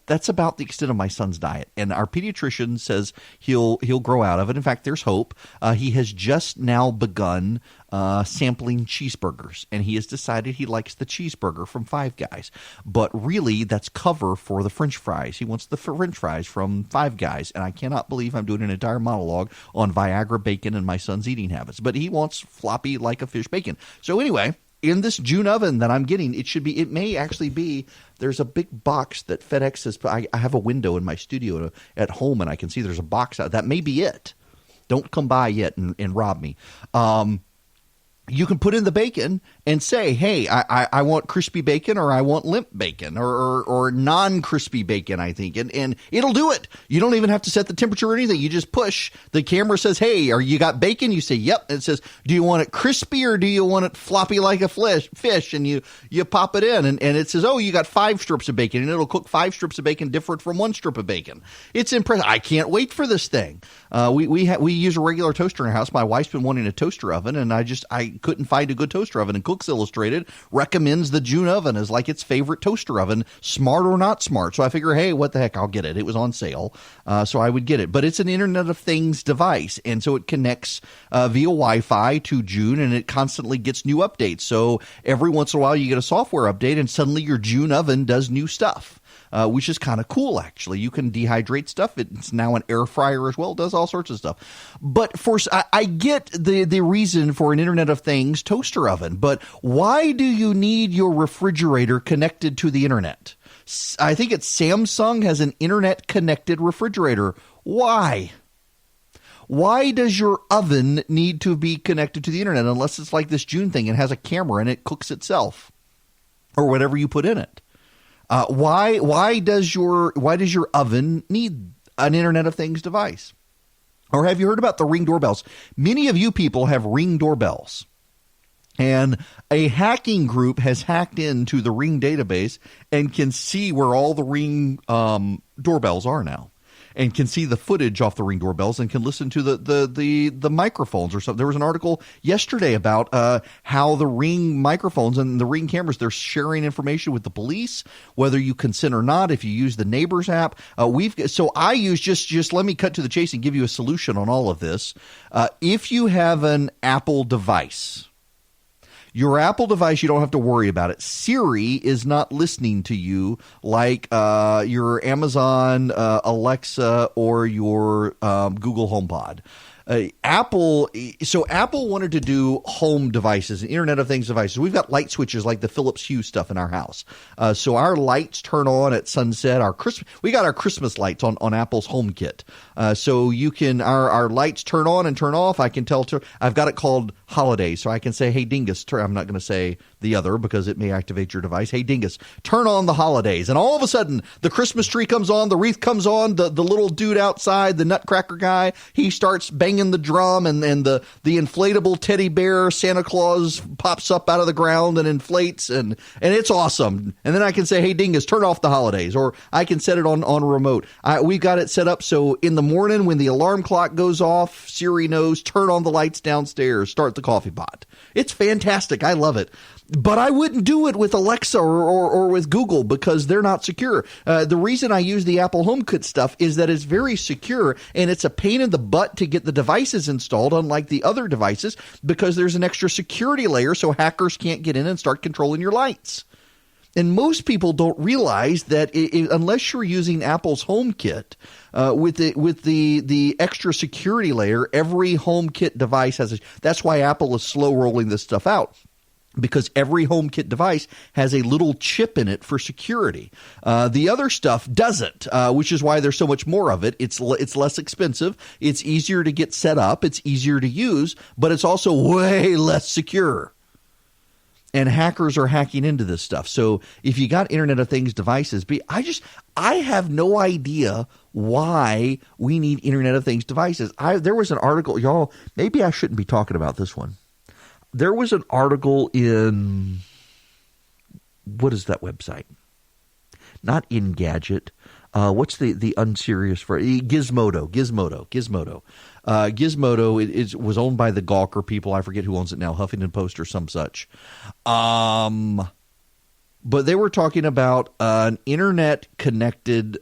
That's about the extent of my son's diet, and our pediatrician says he'll grow out of it. In fact, there's hope. He has just now begun sampling cheeseburgers, and he has decided he likes the cheeseburger from Five Guys. But really, that's cover for the French fries. He wants the French fries from Five Guys, and I cannot believe I'm doing an entire monologue on Viagra bacon and my son's eating habits. But he wants floppy like a fish bacon. So anyway, in this June oven that I'm getting, it may actually be, there's a big box that FedEx has. I have a window in my studio at home, and I can see there's a box out. That may be it. Don't come by yet and rob me. You can put in the bacon and say, hey, I want crispy bacon, or I want limp bacon, or non-crispy bacon, I think. And it'll do it. You don't even have to set the temperature or anything. You just push. The camera says, hey, you got bacon? You say, yep. And it says, do you want it crispy, or do you want it floppy like a fish? And you pop it in, and it says, oh, you got 5 strips of bacon, and it'll cook 5 strips of bacon different from 1 strip of bacon. It's impressive. I can't wait for this thing. We use a regular toaster in our house. My wife's been wanting a toaster oven, and I couldn't find a good toaster oven, and Cooks Illustrated recommends the June oven as like its favorite toaster oven, smart or not smart. So I figure, hey, what the heck, I'll get it. It was on sale, so I would get it. But it's an Internet of Things device, and so it connects via Wi-Fi to June, and it constantly gets new updates. So every once in a while you get a software update, and suddenly your June oven does new stuff. Which is kind of cool, actually. You can dehydrate stuff. It's now an air fryer as well. It does all sorts of stuff. But I get the reason for an Internet of Things toaster oven, but why do you need your refrigerator connected to the Internet? I think it's Samsung has an Internet-connected refrigerator. Why? Why does your oven need to be connected to the Internet unless it's like this June thing and has a camera and it cooks itself or whatever you put in it? Why does your oven need an Internet of Things device? Or have you heard about the Ring doorbells? Many of you people have Ring doorbells. And a hacking group has hacked into the Ring database and can see where all the Ring doorbells are now, and can see the footage off the Ring doorbells and can listen to the microphones or something. There was an article yesterday about how the Ring microphones and the Ring cameras, they're sharing information with the police, whether you consent or not, if you use the Neighbors app. So I use, just let me cut to the chase and give you a solution on all of this. If you have an Apple device, your Apple device, you don't have to worry about it. Siri is not listening to you like your Amazon Alexa or your Google HomePod. Apple wanted to do home devices, Internet of Things devices. We've got light switches like the Philips Hue stuff in our house. So our lights turn on at sunset. We got our Christmas lights on Apple's HomeKit. So you can, our lights turn on and turn off. I can tell, I've got it called Holidays. So I can say, hey, Dingus, I'm not going to say the other because it may activate your device. Hey, Dingus, turn on the Holidays. And all of a sudden, the Christmas tree comes on, the wreath comes on, the little dude outside, the Nutcracker guy, he starts banging the drum, and the inflatable teddy bear Santa Claus pops up out of the ground and inflates, and it's awesome. And then I can say, hey, Dingus, turn off the Holidays, or I can set it on remote. We've got it set up so in the morning when the alarm clock goes off, Siri knows, turn on the lights downstairs, start the coffee pot. It's fantastic. I love it. But I wouldn't do it with Alexa or with Google because they're not secure. The reason I use the Apple HomeKit stuff is that it's very secure, and it's a pain in the butt to get the devices installed, unlike the other devices, because there's an extra security layer so hackers can't get in and start controlling your lights. And most people don't realize that unless you're using Apple's HomeKit with the extra security layer, every HomeKit device has that's why Apple is slow rolling this stuff out. Because every HomeKit device has a little chip in it for security. The other stuff doesn't, which is why there's so much more of it. It's less expensive. It's easier to get set up. It's easier to use, but it's also way less secure. And hackers are hacking into this stuff. So if you got Internet of Things devices, I have no idea why we need Internet of Things devices. There was an article, y'all, maybe I shouldn't be talking about this one. There was an article in, what is that website? Not Engadget. What's the unserious for Gizmodo. Gizmodo it was owned by the Gawker people. I forget who owns it now, Huffington Post or some such. But they were talking about an internet connected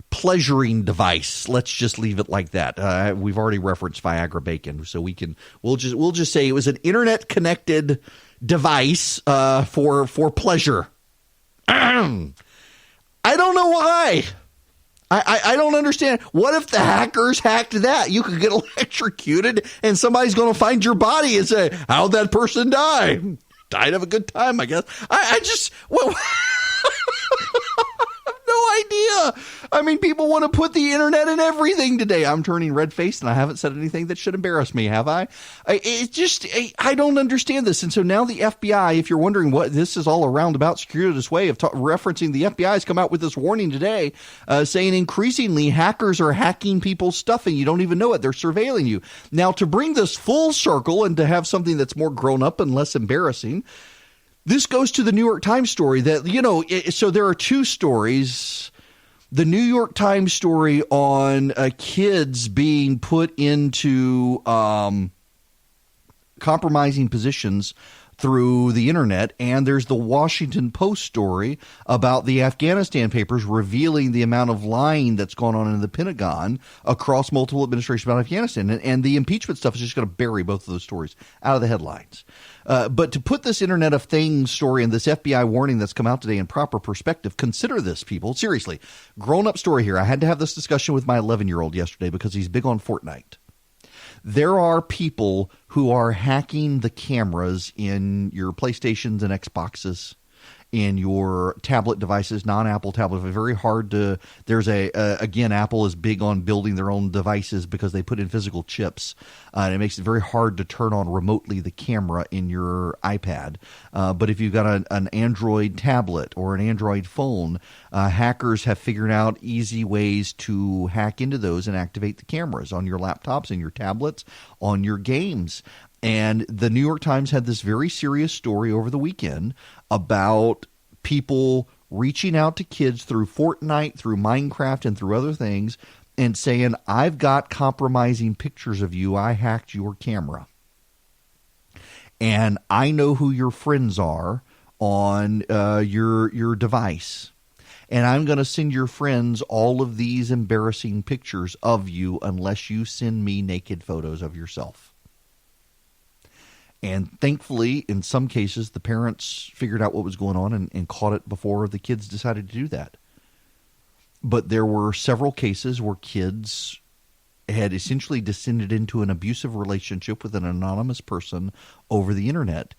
pleasuring device. Let's just leave it like that. We've already referenced Viagra Bacon, so we'll just say it was an internet connected device for pleasure. I don't know why. I don't understand. What if the hackers hacked that? You could get electrocuted and somebody's going to find your body and say, how'd that person die? Died of a good time, I guess. I just... Well, no idea. I mean, people want to put the internet in everything today. I'm turning red-faced, and I haven't said anything that should embarrass me, have I? I don't understand this. And so now the FBI, if you're wondering what this is all a roundabout circuitous way of referencing, the FBI has come out with this warning today saying increasingly hackers are hacking people's stuff, and you don't even know it. They're surveilling you. Now, to bring this full circle and to have something that's more grown up and less embarrassing, this goes to the New York Times story that, so there are two stories. The New York Times story on kids being put into compromising positions through the internet, and there's the Washington Post story about the Afghanistan papers revealing the amount of lying that's gone on in the Pentagon across multiple administrations about Afghanistan. And the impeachment stuff is just going to bury both of those stories out of the headlines. But to put this Internet of Things story and this FBI warning that's come out today in proper perspective, consider this, people. Seriously, grown-up story here. I had to have this discussion with my 11-year-old yesterday because he's big on Fortnite. There are people who are hacking the cameras in your PlayStations and Xboxes, in your tablet devices, non-Apple tablets. Very hard to – there's again, Apple is big on building their own devices because they put in physical chips. And it makes it very hard to turn on remotely the camera in your iPad. But if you've got an Android tablet or an Android phone, hackers have figured out easy ways to hack into those and activate the cameras on your laptops and your tablets, on your games. And the New York Times had this very serious story over the weekend about people reaching out to kids through Fortnite, through Minecraft, and through other things, and saying, I've got compromising pictures of you. I hacked your camera. And I know who your friends are on your device. And I'm going to send your friends all of these embarrassing pictures of you unless you send me naked photos of yourself. And thankfully, in some cases, the parents figured out what was going on and caught it before the kids decided to do that. But there were several cases where kids had essentially descended into an abusive relationship with an anonymous person over the internet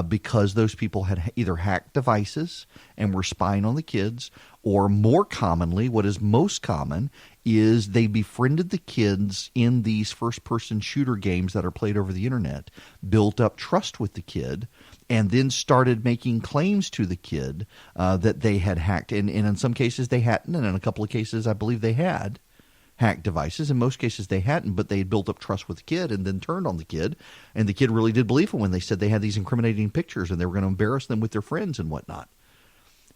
because those people had either hacked devices and were spying on the kids, or more commonly, what is most common, is they befriended the kids in these first-person shooter games that are played over the internet, built up trust with the kid, and then started making claims to the kid that they had hacked. And in some cases they hadn't, and in a couple of cases I believe they had hacked devices. In most cases they hadn't, but they had built up trust with the kid and then turned on the kid. And the kid really did believe them when they said they had these incriminating pictures and they were going to embarrass them with their friends and whatnot.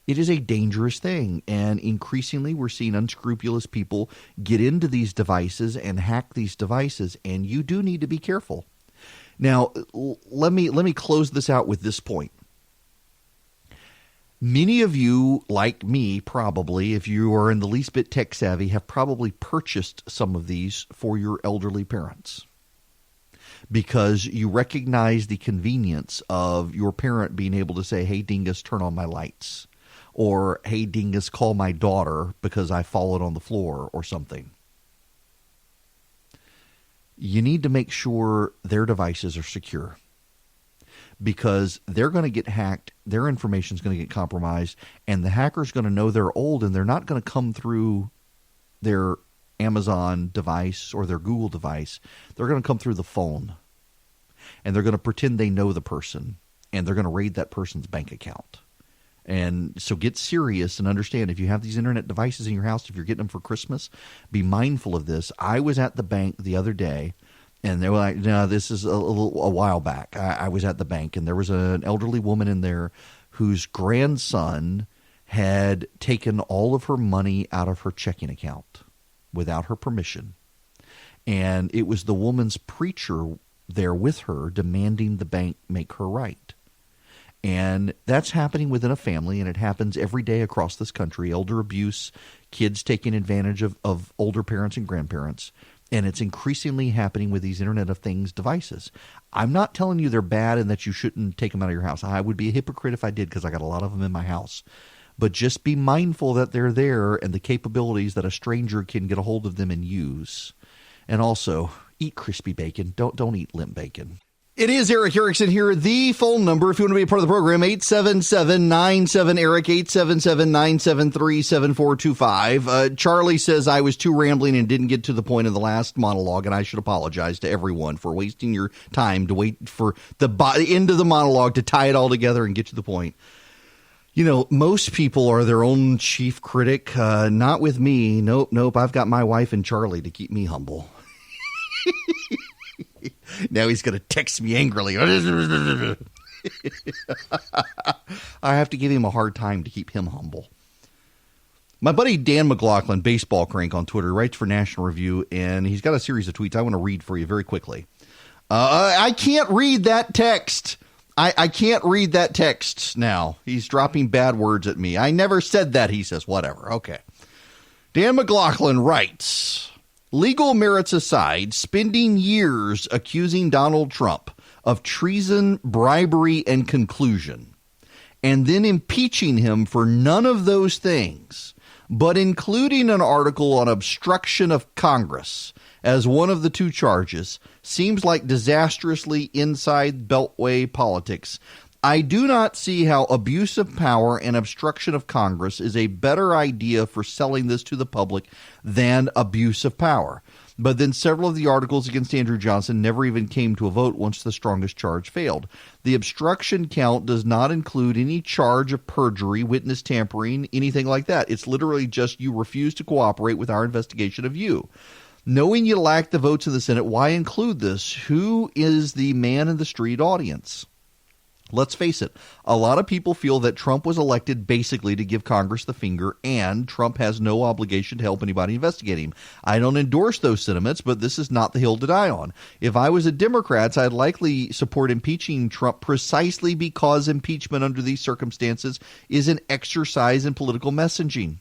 It is a dangerous thing, and increasingly we're seeing unscrupulous people get into these devices and hack these devices, and you do need to be careful. Now, let me close this out with this point. Many of you, like me probably, if you are in the least bit tech savvy, have probably purchased some of these for your elderly parents. because you recognize the convenience of your parent being able to say, hey, dingus, turn on my lights. Or, hey, dingus, call my daughter because I followed on the floor or something. You need to make sure their devices are secure because they're going to get hacked, their information is going to get compromised, and the hacker's going to know they're old and they're not going to come through their Amazon device or their Google device. They're going to come through the phone, and they're going to pretend they know the person, and they're going to raid that person's bank account. And so get serious and understand, if you have these internet devices in your house, if you're getting them for Christmas, be mindful of this. I was at the bank the other day, and they were like, no, this is a while back. I was at the bank, and there was an elderly woman in there whose grandson had taken all of her money out of her checking account without her permission. And it was the woman's preacher there with her demanding the bank make her right. And that's happening within a family, and it happens every day across this country. Elder abuse, kids taking advantage of older parents and grandparents. And it's increasingly happening with these Internet of Things devices. I'm not telling you they're bad and that you shouldn't take them out of your house. I would be a hypocrite if I did, because I got a lot of them in my house. But just be mindful that they're there and the capabilities that a stranger can get a hold of them and use. And also, eat crispy bacon. Don't eat limp bacon. It is Eric Erickson here. The phone number, if you want to be a part of the program, 877-97-ERIC, 877-973-7425. Charlie says I was too rambling and didn't get to the point of the last monologue, and I should apologize to everyone for wasting your time to wait for the end of the monologue to tie it all together and get to the point. You know, most people are their own chief critic. Not with me. Nope. I've got my wife and Charlie to keep me humble. Now he's going to text me angrily. I have to give him a hard time to keep him humble. My buddy Dan McLaughlin, Baseball Crank on Twitter, writes for National Review, and he's got a series of tweets I want to read for you very quickly. I can't read that text. I can't read that text now. He's dropping bad words at me. I never said that, he says. Whatever. Okay. Dan McLaughlin writes, legal merits aside, spending years accusing Donald Trump of treason, bribery, and collusion, and then impeaching him for none of those things, but including an article on obstruction of Congress as one of the two charges, seems like disastrously inside Beltway politics. I do not see how abuse of power and obstruction of Congress is a better idea for selling this to the public than abuse of power. But then several of the articles against Andrew Johnson never even came to a vote once the strongest charge failed. The obstruction count does not include any charge of perjury, witness tampering, anything like that. It's literally just you refuse to cooperate with our investigation of you. Knowing you lack the votes in the Senate, why include this? Who is the man in the street audience? Let's face it, a lot of people feel that Trump was elected basically to give Congress the finger, and Trump has no obligation to help anybody investigate him. I don't endorse those sentiments, but this is not the hill to die on. If I was a Democrat, I'd likely support impeaching Trump precisely because impeachment under these circumstances is an exercise in political messaging.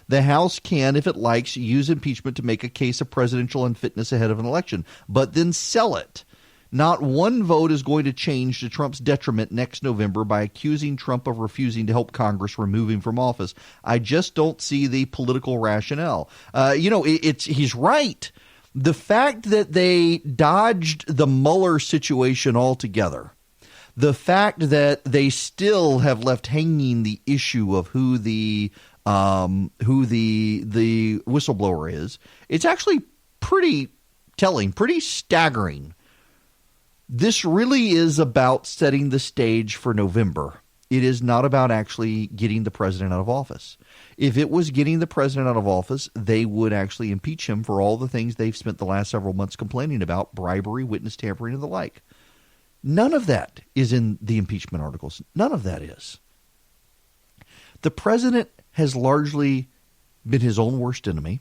The House can, if it likes, use impeachment to make a case of presidential unfitness ahead of an election, but then sell it. Not one vote is going to change to Trump's detriment next November by accusing Trump of refusing to help Congress remove him from office. I just don't see the political rationale. He's right. The fact that they dodged the Mueller situation altogether, the fact that they still have left hanging the issue of who the whistleblower is, it's actually pretty telling, pretty staggering. This really is about setting the stage for November. It is not about actually getting the president out of office. If it was getting the president out of office, they would actually impeach him for all the things they've spent the last several months complaining about, bribery, witness tampering, and the like. None of that is in the impeachment articles. None of that is. The president has largely been his own worst enemy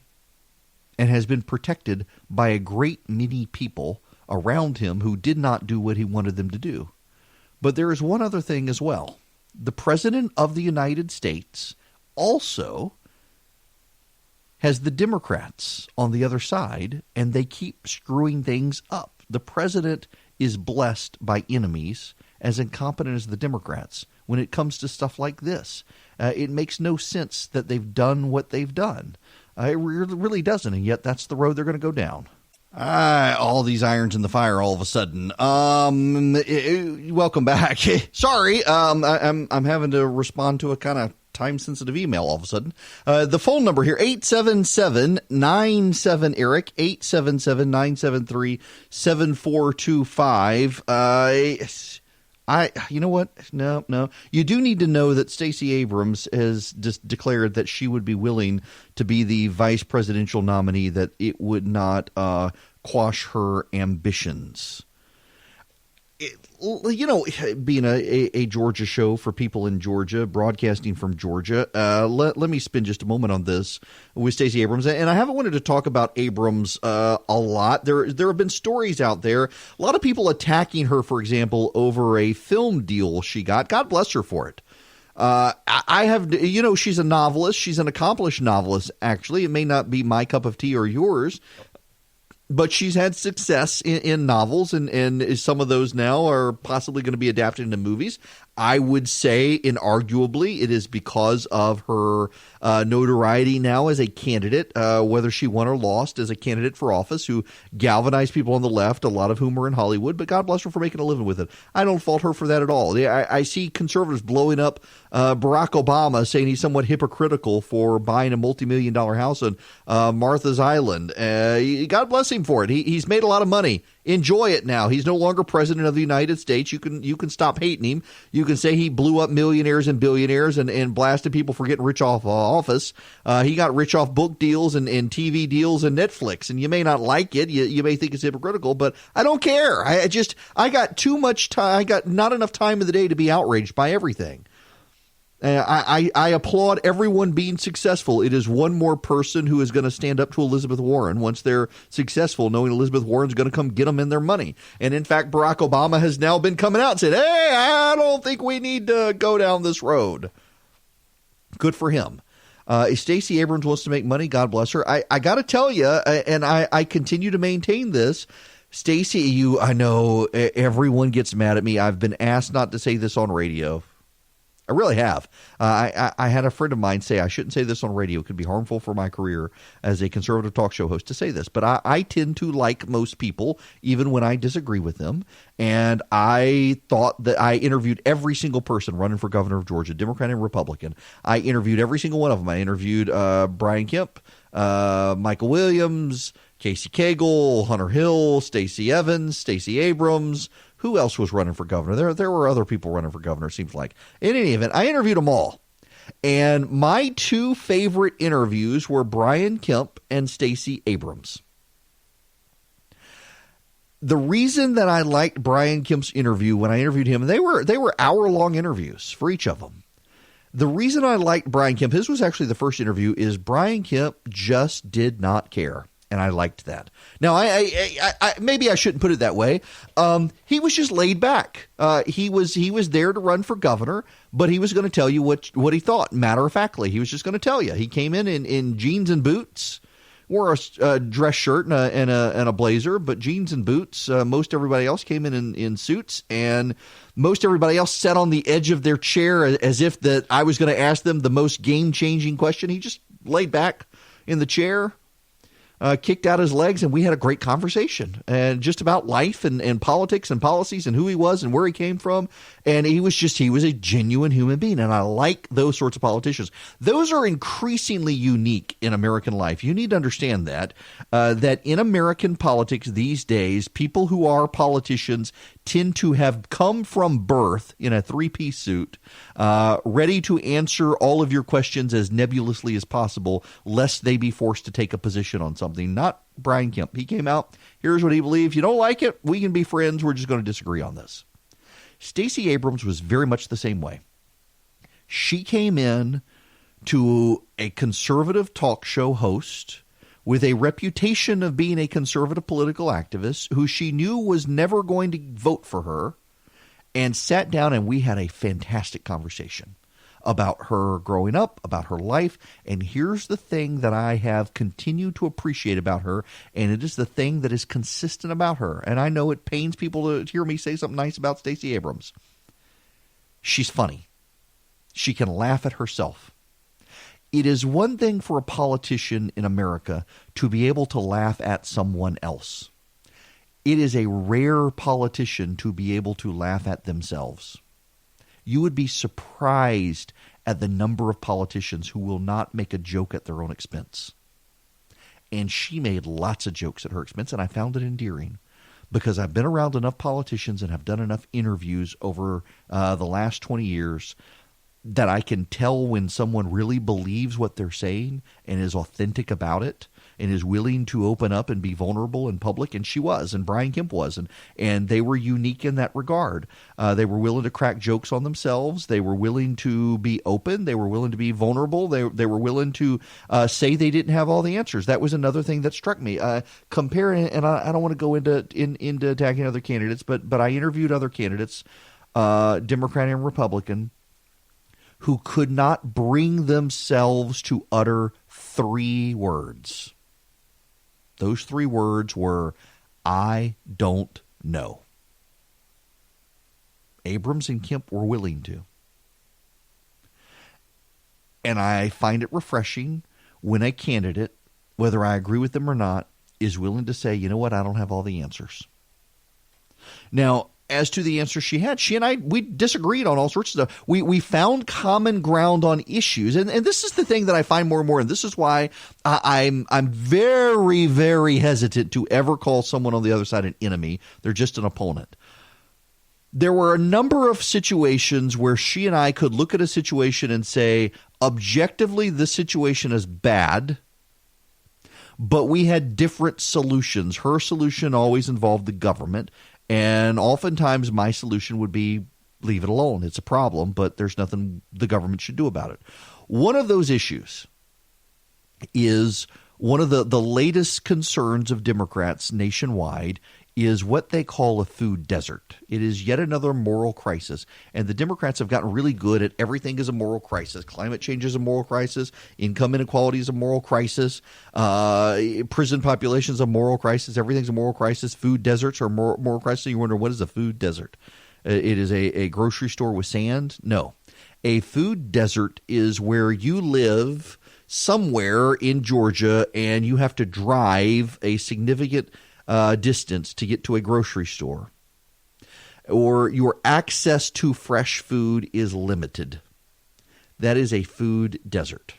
and has been protected by a great many people around him who did not do what he wanted them to do. But there is one other thing as well. The President of the United States also has the Democrats on the other side, and they keep screwing things up. the president is blessed by enemies as incompetent as the Democrats when it comes to stuff like this. It makes no sense that they've done what they've done. It really doesn't, and yet that's the road they're going to go down. All these irons in the fire all of a sudden. Welcome back. Sorry, I'm having to respond to a kind of time-sensitive email all of a sudden. The phone number here, 877-97-ERIC, 877-973-7425. You know what? No. You do need to know that Stacey Abrams has just declared that she would be willing to be the vice presidential nominee, that it would not quash her ambitions. Being a Georgia show for people in Georgia, broadcasting from Georgia, let me spend just a moment on this with Stacey Abrams. And I haven't wanted to talk about Abrams a lot. There have been stories out there, a lot of people attacking her, for example, over a film deal she got. God bless her for it. She's a novelist. She's an accomplished novelist, actually. It may not be my cup of tea or yours, but she's had success in novels, and some of those now are possibly going to be adapted into movies. I would say, inarguably, it is because of her notoriety now as a candidate, whether she won or lost as a candidate for office, who galvanized people on the left, a lot of whom are in Hollywood, but God bless her for making a living with it. I don't fault her for that at all. I see conservatives blowing up Barack Obama, saying he's somewhat hypocritical for buying a multi-million-dollar house on Martha's Island. God bless him for it. He's made a lot of money. Enjoy it now. He's no longer president of the United States. You can stop hating him. You can say he blew up millionaires and billionaires and blasted people for getting rich off office. He got rich off book deals and TV deals and Netflix. And you may not like it. You may think it's hypocritical, but I don't care. I got too much time. I got not enough time of the day to be outraged by everything. I applaud everyone being successful. It is one more person who is going to stand up to Elizabeth Warren once they're successful, knowing Elizabeth Warren's going to come get them in their money. And in fact, Barack Obama has now been coming out and said, hey, I don't think we need to go down this road. Good for him. If Stacey Abrams wants to make money, God bless her. I got to tell you, and I continue to maintain this, Stacey, I know everyone gets mad at me. I've been asked not to say this on radio. I really have. I had a friend of mine say I shouldn't say this on radio. It could be harmful for my career as a conservative talk show host to say this. But I tend to like most people, even when I disagree with them. And I thought that I interviewed every single person running for governor of Georgia, Democrat and Republican. I interviewed every single one of them. I interviewed Brian Kemp, Michael Williams, Casey Cagle, Hunter Hill, Stacey Evans, Stacey Abrams. Who else was running for governor? There were other people running for governor, it seems like. In any event, I interviewed them all. And my two favorite interviews were Brian Kemp and Stacey Abrams. The reason that I liked Brian Kemp's interview when I interviewed him, they were hour-long interviews for each of them. The reason I liked Brian Kemp, his was actually the first interview, is Brian Kemp just did not care. And I liked that. Now, I maybe I shouldn't put it that way. He was just laid back. He was there to run for governor, but he was going to tell you what he thought. Matter of factly, he was just going to tell you. He came in jeans and boots, wore a dress shirt and a blazer, but jeans and boots. Most everybody else came in suits, and most everybody else sat on the edge of their chair as if that I was going to ask them the most game-changing question. He just laid back in the chair. Kicked out his legs, and we had a great conversation, and just about life and politics and policies and who he was and where he came from. And he was a genuine human being, and I like those sorts of politicians. Those are increasingly unique in American life. You need to understand that in American politics these days, people who are politicians tend to have come from birth in a three-piece suit, ready to answer all of your questions as nebulously as possible, lest they be forced to take a position on something. Not Brian Kemp. He came out, here's what he believes. You don't like it, we can be friends. We're just going to disagree on this. Stacey Abrams was very much the same way. She came in to a conservative talk show host with a reputation of being a conservative political activist who she knew was never going to vote for her, and sat down and we had a fantastic conversation. about her growing up, about her life. And here's the thing that I have continued to appreciate about her, and it is the thing that is consistent about her. And I know it pains people to hear me say something nice about Stacey Abrams. She's funny. She can laugh at herself. It is one thing for a politician in America to be able to laugh at someone else. It is a rare politician to be able to laugh at themselves. You would be surprised at the number of politicians who will not make a joke at their own expense. And she made lots of jokes at her expense, and I found it endearing because I've been around enough politicians and have done enough interviews over the last 20 years that I can tell when someone really believes what they're saying and is authentic about it and is willing to open up and be vulnerable in public. And she was, and Brian Kemp was, and they were unique in that regard. They were willing to crack jokes on themselves. They were willing to be open. They were willing to be vulnerable. They were willing to say they didn't have all the answers. That was another thing that struck me. Comparing, and I don't want to go into attacking other candidates, but I interviewed other candidates, Democrat and Republican, who could not bring themselves to utter 3 words. Those 3 words were, I don't know. Abrams and Kemp were willing to. And I find it refreshing when a candidate, whether I agree with them or not, is willing to say, you know what, I don't have all the answers. Now, as to the answer she and I, we disagreed on all sorts of stuff. We found common ground on issues. And this is the thing that I find more and more, and this is why I'm very, very hesitant to ever call someone on the other side an enemy. They're just an opponent. There were a number of situations where she and I could look at a situation and say, objectively, this situation is bad, but we had different solutions. Her solution always involved the government. And oftentimes my solution would be leave it alone. It's a problem, but there's nothing the government should do about it. One of those issues is one of the latest concerns of Democrats nationwide is what they call a food desert. It is yet another moral crisis. And the Democrats have gotten really good at everything is a moral crisis. Climate change is a moral crisis. Income inequality is a moral crisis. Prison population is a moral crisis. Everything's a moral crisis. Food deserts are a moral crisis. And you wonder, what is a food desert? It is a grocery store with sand? No. A food desert is where you live somewhere in Georgia and you have to drive a significant distance to get to a grocery store, or your access to fresh food is limited. That is a food desert.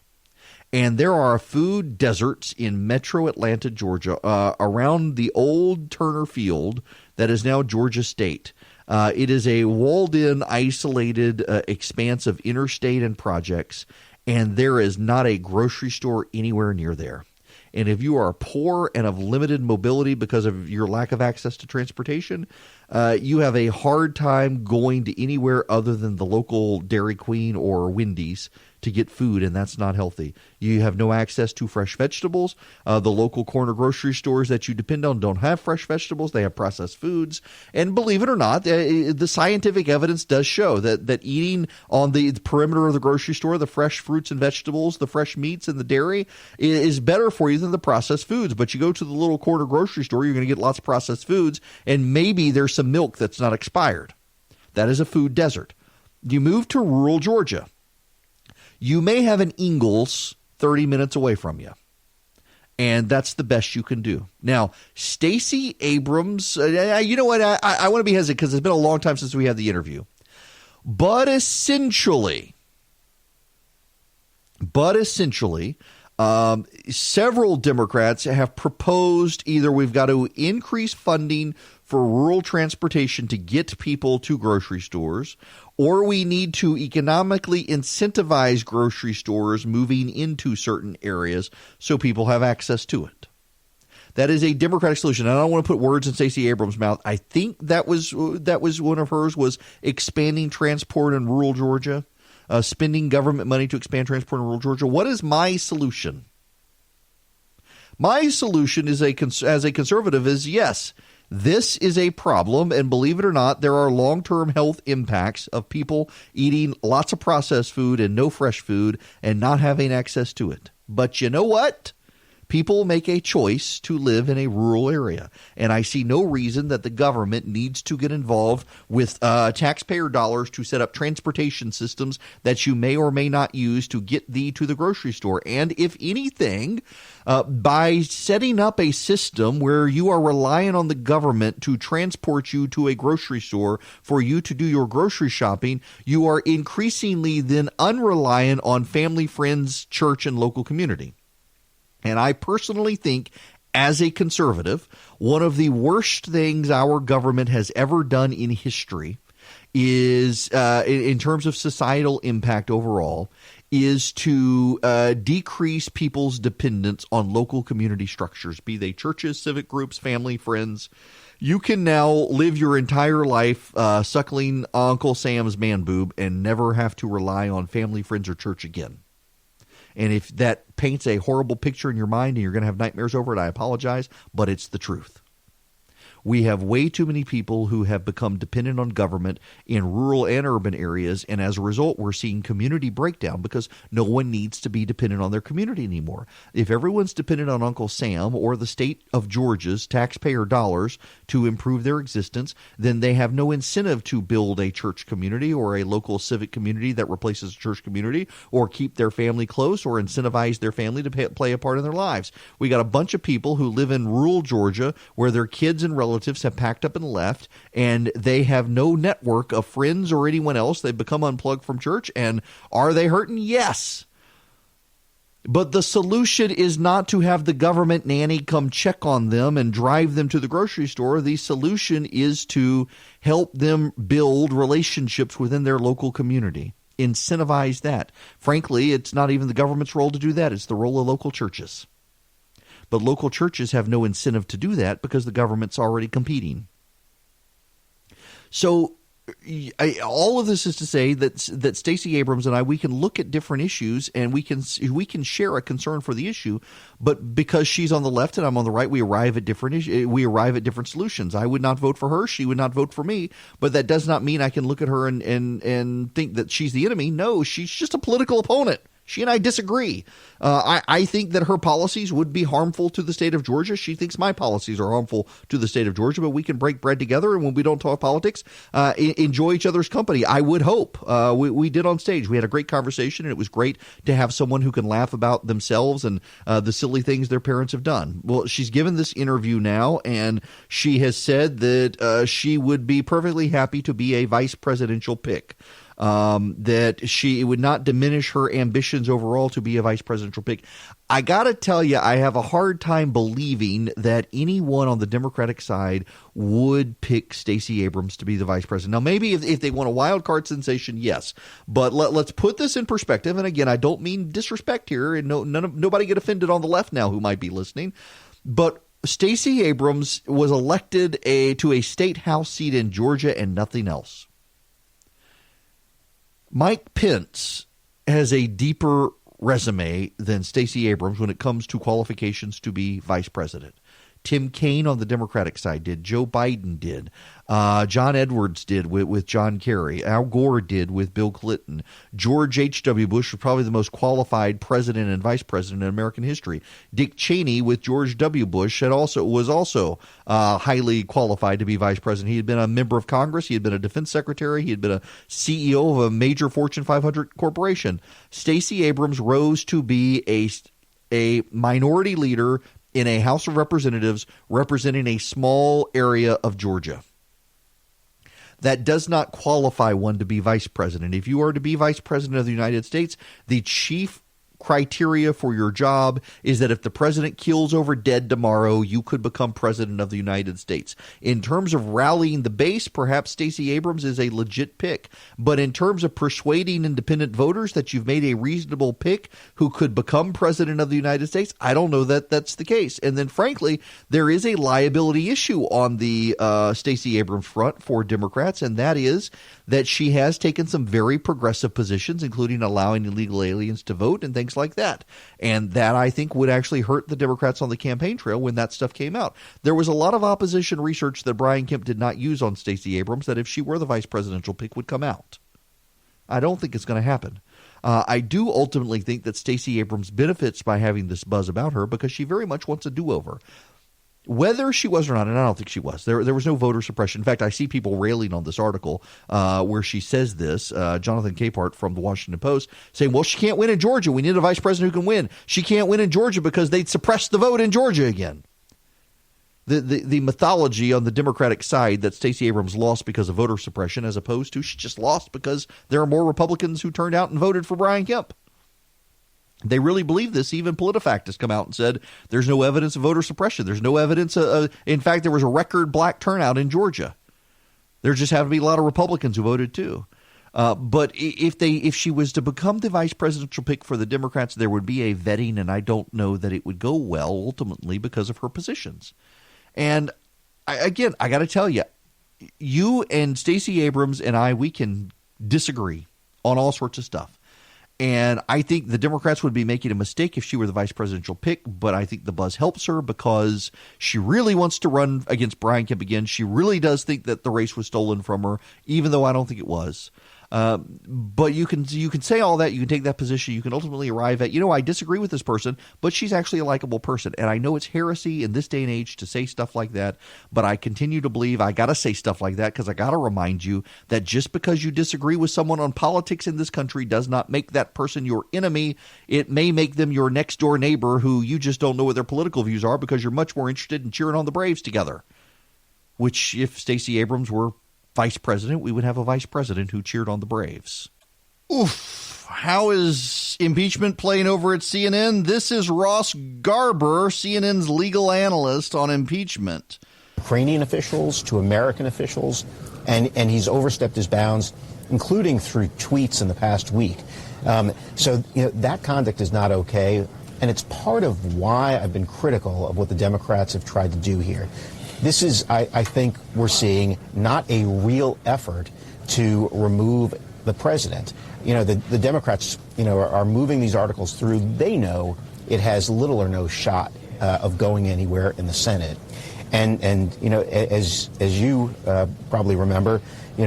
And there are food deserts in metro Atlanta, Georgia, around the old Turner Field that is now Georgia State. It is a walled-in, isolated expanse of interstate and projects, and there is not a grocery store anywhere near there. And if you are poor and of limited mobility because of your lack of access to transportation, you have a hard time going to anywhere other than the local Dairy Queen or Wendy's to get food, and that's not healthy. You have no access to fresh vegetables. The local corner grocery stores that you depend on don't have fresh vegetables. They have processed foods. And believe it or not, the scientific evidence does show that eating on the perimeter of the grocery store, the fresh fruits and vegetables, the fresh meats and the dairy is better for you than the processed foods. But you go to the little corner grocery store, you're going to get lots of processed foods, and maybe there's some milk that's not expired. That is a food desert. You move to rural Georgia. You may have an Ingles 30 minutes away from you, and that's the best you can do. Now, Stacey Abrams, you know what? I want to be hesitant because it's been a long time since we had the interview. But essentially, several Democrats have proposed either we've got to increase funding for rural transportation to get people to grocery stores, or we need to economically incentivize grocery stores moving into certain areas so people have access to it. That is a Democratic solution. I don't want to put words in Stacey Abrams' mouth. I think that was one of hers, was expanding transport in rural Georgia, spending government money to expand transport in rural Georgia. What is my solution? My solution as a conservative is, yes, This is a problem, and believe it or not, there are long-term health impacts of people eating lots of processed food and no fresh food and not having access to it. But you know what? People make a choice to live in a rural area, and I see no reason that the government needs to get involved with taxpayer dollars to set up transportation systems that you may or may not use to get thee to the grocery store. And if anything, by setting up a system where you are relying on the government to transport you to a grocery store for you to do your grocery shopping, you are increasingly then unreliant on family, friends, church, and local community. And I personally think, as a conservative, one of the worst things our government has ever done in history is, in terms of societal impact overall, is to decrease people's dependence on local community structures, be they churches, civic groups, family, friends. You can now live your entire life suckling Uncle Sam's man boob and never have to rely on family, friends, or church again. And if that paints a horrible picture in your mind and you're going to have nightmares over it, I apologize, but it's the truth. We have way too many people who have become dependent on government in rural and urban areas, and as a result, we're seeing community breakdown because no one needs to be dependent on their community anymore. If everyone's dependent on Uncle Sam or the state of Georgia's taxpayer dollars to improve their existence, then they have no incentive to build a church community or a local civic community that replaces a church community, or keep their family close, or incentivize their family to play a part in their lives. We got a bunch of people who live in rural Georgia where their kids and relatives have packed up and left, and they have no network of friends or anyone else. They've become unplugged from church. And are they hurting? Yes. But the solution is not to have the government nanny come check on them and drive them to the grocery store. The solution is to help them build relationships within their local community. Incentivize that. Frankly, it's not even the government's role to do that. It's the role of local churches. But local churches have no incentive to do that because the government's already competing. So all of this is to say that Stacey Abrams and I, we can look at different issues and we can share a concern for the issue, but because she's on the left and I'm on the right, we arrive at different solutions. I would not vote for her, she would not vote for me, but that does not mean I can look at her and think that she's the enemy. No, she's just a political opponent. She and I disagree. I think that her policies would be harmful to the state of Georgia. She thinks my policies are harmful to the state of Georgia, but we can break bread together, and when we don't talk politics, enjoy each other's company. I would hope. We did on stage. We had a great conversation, and it was great to have someone who can laugh about themselves and the silly things their parents have done. Well, she's given this interview now, and she has said that she would be perfectly happy to be a vice presidential pick. That it would not diminish her ambitions overall to be a vice presidential pick. I got to tell you, I have a hard time believing that anyone on the Democratic side would pick Stacey Abrams to be the vice president. Now, maybe if they want a wild card sensation, yes. But let's put this in perspective. And again, I don't mean disrespect here, and nobody get offended on the left now who might be listening. But Stacey Abrams was elected to a state house seat in Georgia and nothing else. Mike Pence has a deeper resume than Stacey Abrams when it comes to qualifications to be vice president. Tim Kaine on the Democratic side did. Joe Biden did. John Edwards did with John Kerry. Al Gore did with Bill Clinton. George H.W. Bush was probably the most qualified president and vice president in American history. Dick Cheney with George W. Bush was also highly qualified to be vice president. He had been a member of Congress. He had been a defense secretary. He had been a CEO of a major Fortune 500 corporation. Stacey Abrams rose to be a minority leader in a House of Representatives representing a small area of Georgia. That does not qualify one to be vice president. If you are to be vice president of the United States, the chief criteria for your job is that if the president keels over dead tomorrow, you could become president of the United States. In terms of rallying the base, perhaps Stacey Abrams is a legit pick. But in terms of persuading independent voters that you've made a reasonable pick who could become president of the United States, I don't know that that's the case. And then, frankly, there is a liability issue on the Stacey Abrams front for Democrats, and that is that she has taken some very progressive positions, including allowing illegal aliens to vote and things like that. And that, I think, would actually hurt the Democrats on the campaign trail when that stuff came out. There was a lot of opposition research that Brian Kemp did not use on Stacey Abrams that if she were the vice presidential pick would come out. I don't think it's going to happen. I do ultimately think that Stacey Abrams benefits by having this buzz about her because she very much wants a do-over. Whether she was or not, and I don't think she was, there was no voter suppression. In fact, I see people railing on this article where she says this, Jonathan Capehart from the Washington Post, saying, well, she can't win in Georgia. We need a vice president who can win. She can't win in Georgia because they'd suppress the vote in Georgia again. The mythology on the Democratic side that Stacey Abrams lost because of voter suppression as opposed to she just lost because there are more Republicans who turned out and voted for Brian Kemp. They really believe this. Even PolitiFact has come out and said there's no evidence of voter suppression. There's no evidence. In fact, there was a record black turnout in Georgia. There just happened to be a lot of Republicans who voted too. But if she was to become the vice presidential pick for the Democrats, there would be a vetting, and I don't know that it would go well ultimately because of her positions. And I got to tell you, you and Stacey Abrams and I, we can disagree on all sorts of stuff. And I think the Democrats would be making a mistake if she were the vice presidential pick, but I think the buzz helps her because she really wants to run against Brian Kemp again. She really does think that the race was stolen from her, even though I don't think it was. But you can say all that. You can take that position. You can ultimately arrive at, I disagree with this person, but she's actually a likable person. And I know it's heresy in this day and age to say stuff like that, but I continue to believe I got to say stuff like that because I got to remind you that just because you disagree with someone on politics in this country does not make that person your enemy. It may make them your next door neighbor who you just don't know what their political views are because you're much more interested in cheering on the Braves together, which if Stacey Abrams were vice president, we would have a vice president who cheered on the Braves. Oof. How is impeachment playing over at CNN? This is Ross Garber, CNN's legal analyst on impeachment. Ukrainian officials to American officials, and he's overstepped his bounds, including through tweets in the past week. So that conduct is not okay, and it's part of why I've been critical of what the Democrats have tried to do here. This is, I think, we're seeing not a real effort to remove the president. The Democrats, are moving these articles through. They know it has little or no shot of going anywhere in the Senate. And as you probably remember,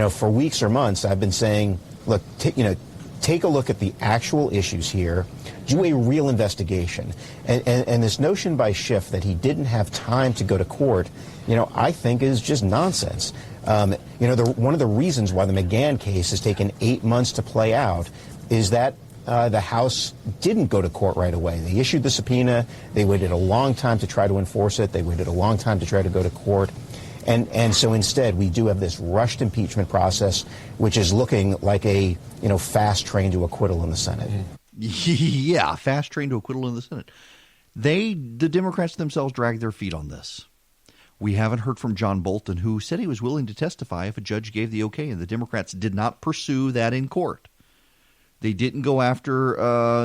for weeks or months, I've been saying, look, take a look at the actual issues here. Do a real investigation. And this notion by Schiff that he didn't have time to go to court, I think is just nonsense. One of the reasons why the McGahn case has taken 8 months to play out is that the House didn't go to court right away. They issued the subpoena. They waited a long time to try to enforce it. They waited a long time to try to go to court. And so instead, we do have this rushed impeachment process, which is looking like a fast train to acquittal in the Senate. Yeah, fast train to acquittal in the Senate. The Democrats themselves dragged their feet on this. We haven't heard from John Bolton, who said he was willing to testify if a judge gave the okay, and the Democrats did not pursue that in court. They didn't go after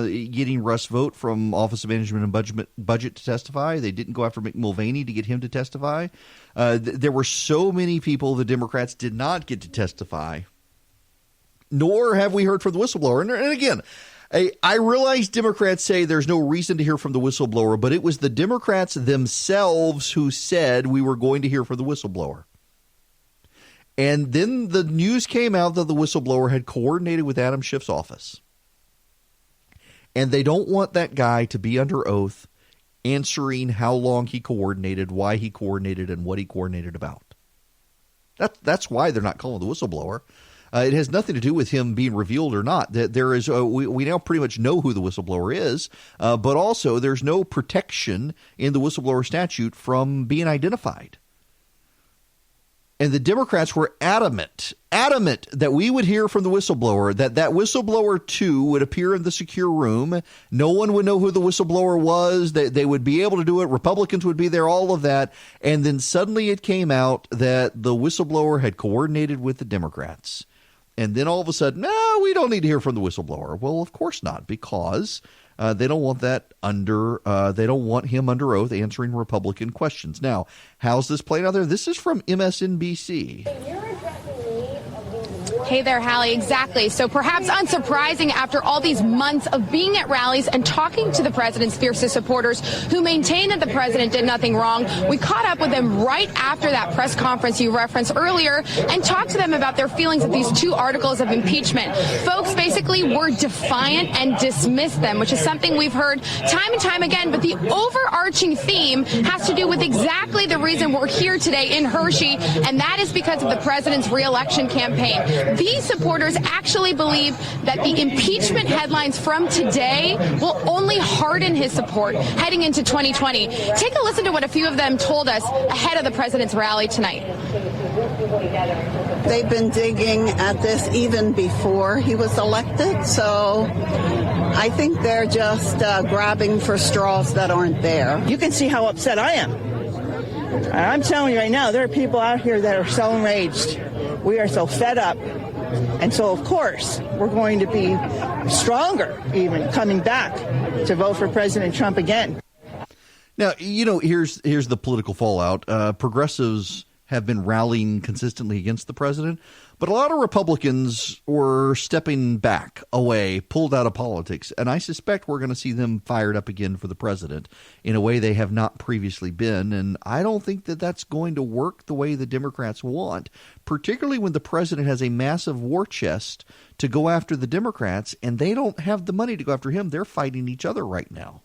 getting Russ Vought from Office of Management and Budget to testify. They didn't go after Mick Mulvaney to get him to testify. There were so many people the Democrats did not get to testify, nor have we heard from the whistleblower. And again, I realize Democrats say there's no reason to hear from the whistleblower, but it was the Democrats themselves who said we were going to hear from the whistleblower. And then the news came out that the whistleblower had coordinated with Adam Schiff's office. And they don't want that guy to be under oath answering how long he coordinated, why he coordinated, and what he coordinated about. That's why they're not calling the whistleblower. It has nothing to do with him being revealed or not. There is we now pretty much know who the whistleblower is, but also there's no protection in the whistleblower statute from being identified. And the Democrats were adamant that we would hear from the whistleblower, that whistleblower, too, would appear in the secure room. No one would know who the whistleblower was. They would be able to do it. Republicans would be there, all of that. And then suddenly it came out that the whistleblower had coordinated with the Democrats. And then all of a sudden, no, we don't need to hear from the whistleblower. Well, of course not, because they don't want that they don't want him under oath answering Republican questions. Now, how's this playing out there? This is from MSNBC. Hey there, Hallie. Exactly. So perhaps unsurprising after all these months of being at rallies and talking to the president's fiercest supporters who maintain that the president did nothing wrong. We caught up with them right after that press conference you referenced earlier and talked to them about their feelings of these 2 articles of impeachment. Folks basically were defiant and dismissed them, which is something we've heard time and time again. But the overarching theme has to do with exactly the reason we're here today in Hershey, and that is because of the president's re-election campaign. These supporters actually believe that the impeachment headlines from today will only harden his support heading into 2020. Take a listen to what a few of them told us ahead of the president's rally tonight. They've been digging at this even before he was elected, so I think they're just grabbing for straws that aren't there. You can see how upset I am. I'm telling you right now, there are people out here that are so enraged. We are so fed up. And so, of course, we're going to be stronger even coming back to vote for President Trump again. Now, here's the political fallout. Progressives have been rallying consistently against the president, but a lot of Republicans were stepping back, away, pulled out of politics, and I suspect we're going to see them fired up again for the president in a way they have not previously been, and I don't think that that's going to work the way the Democrats want, particularly when the president has a massive war chest to go after the Democrats, and they don't have the money to go after him. They're fighting each other right now.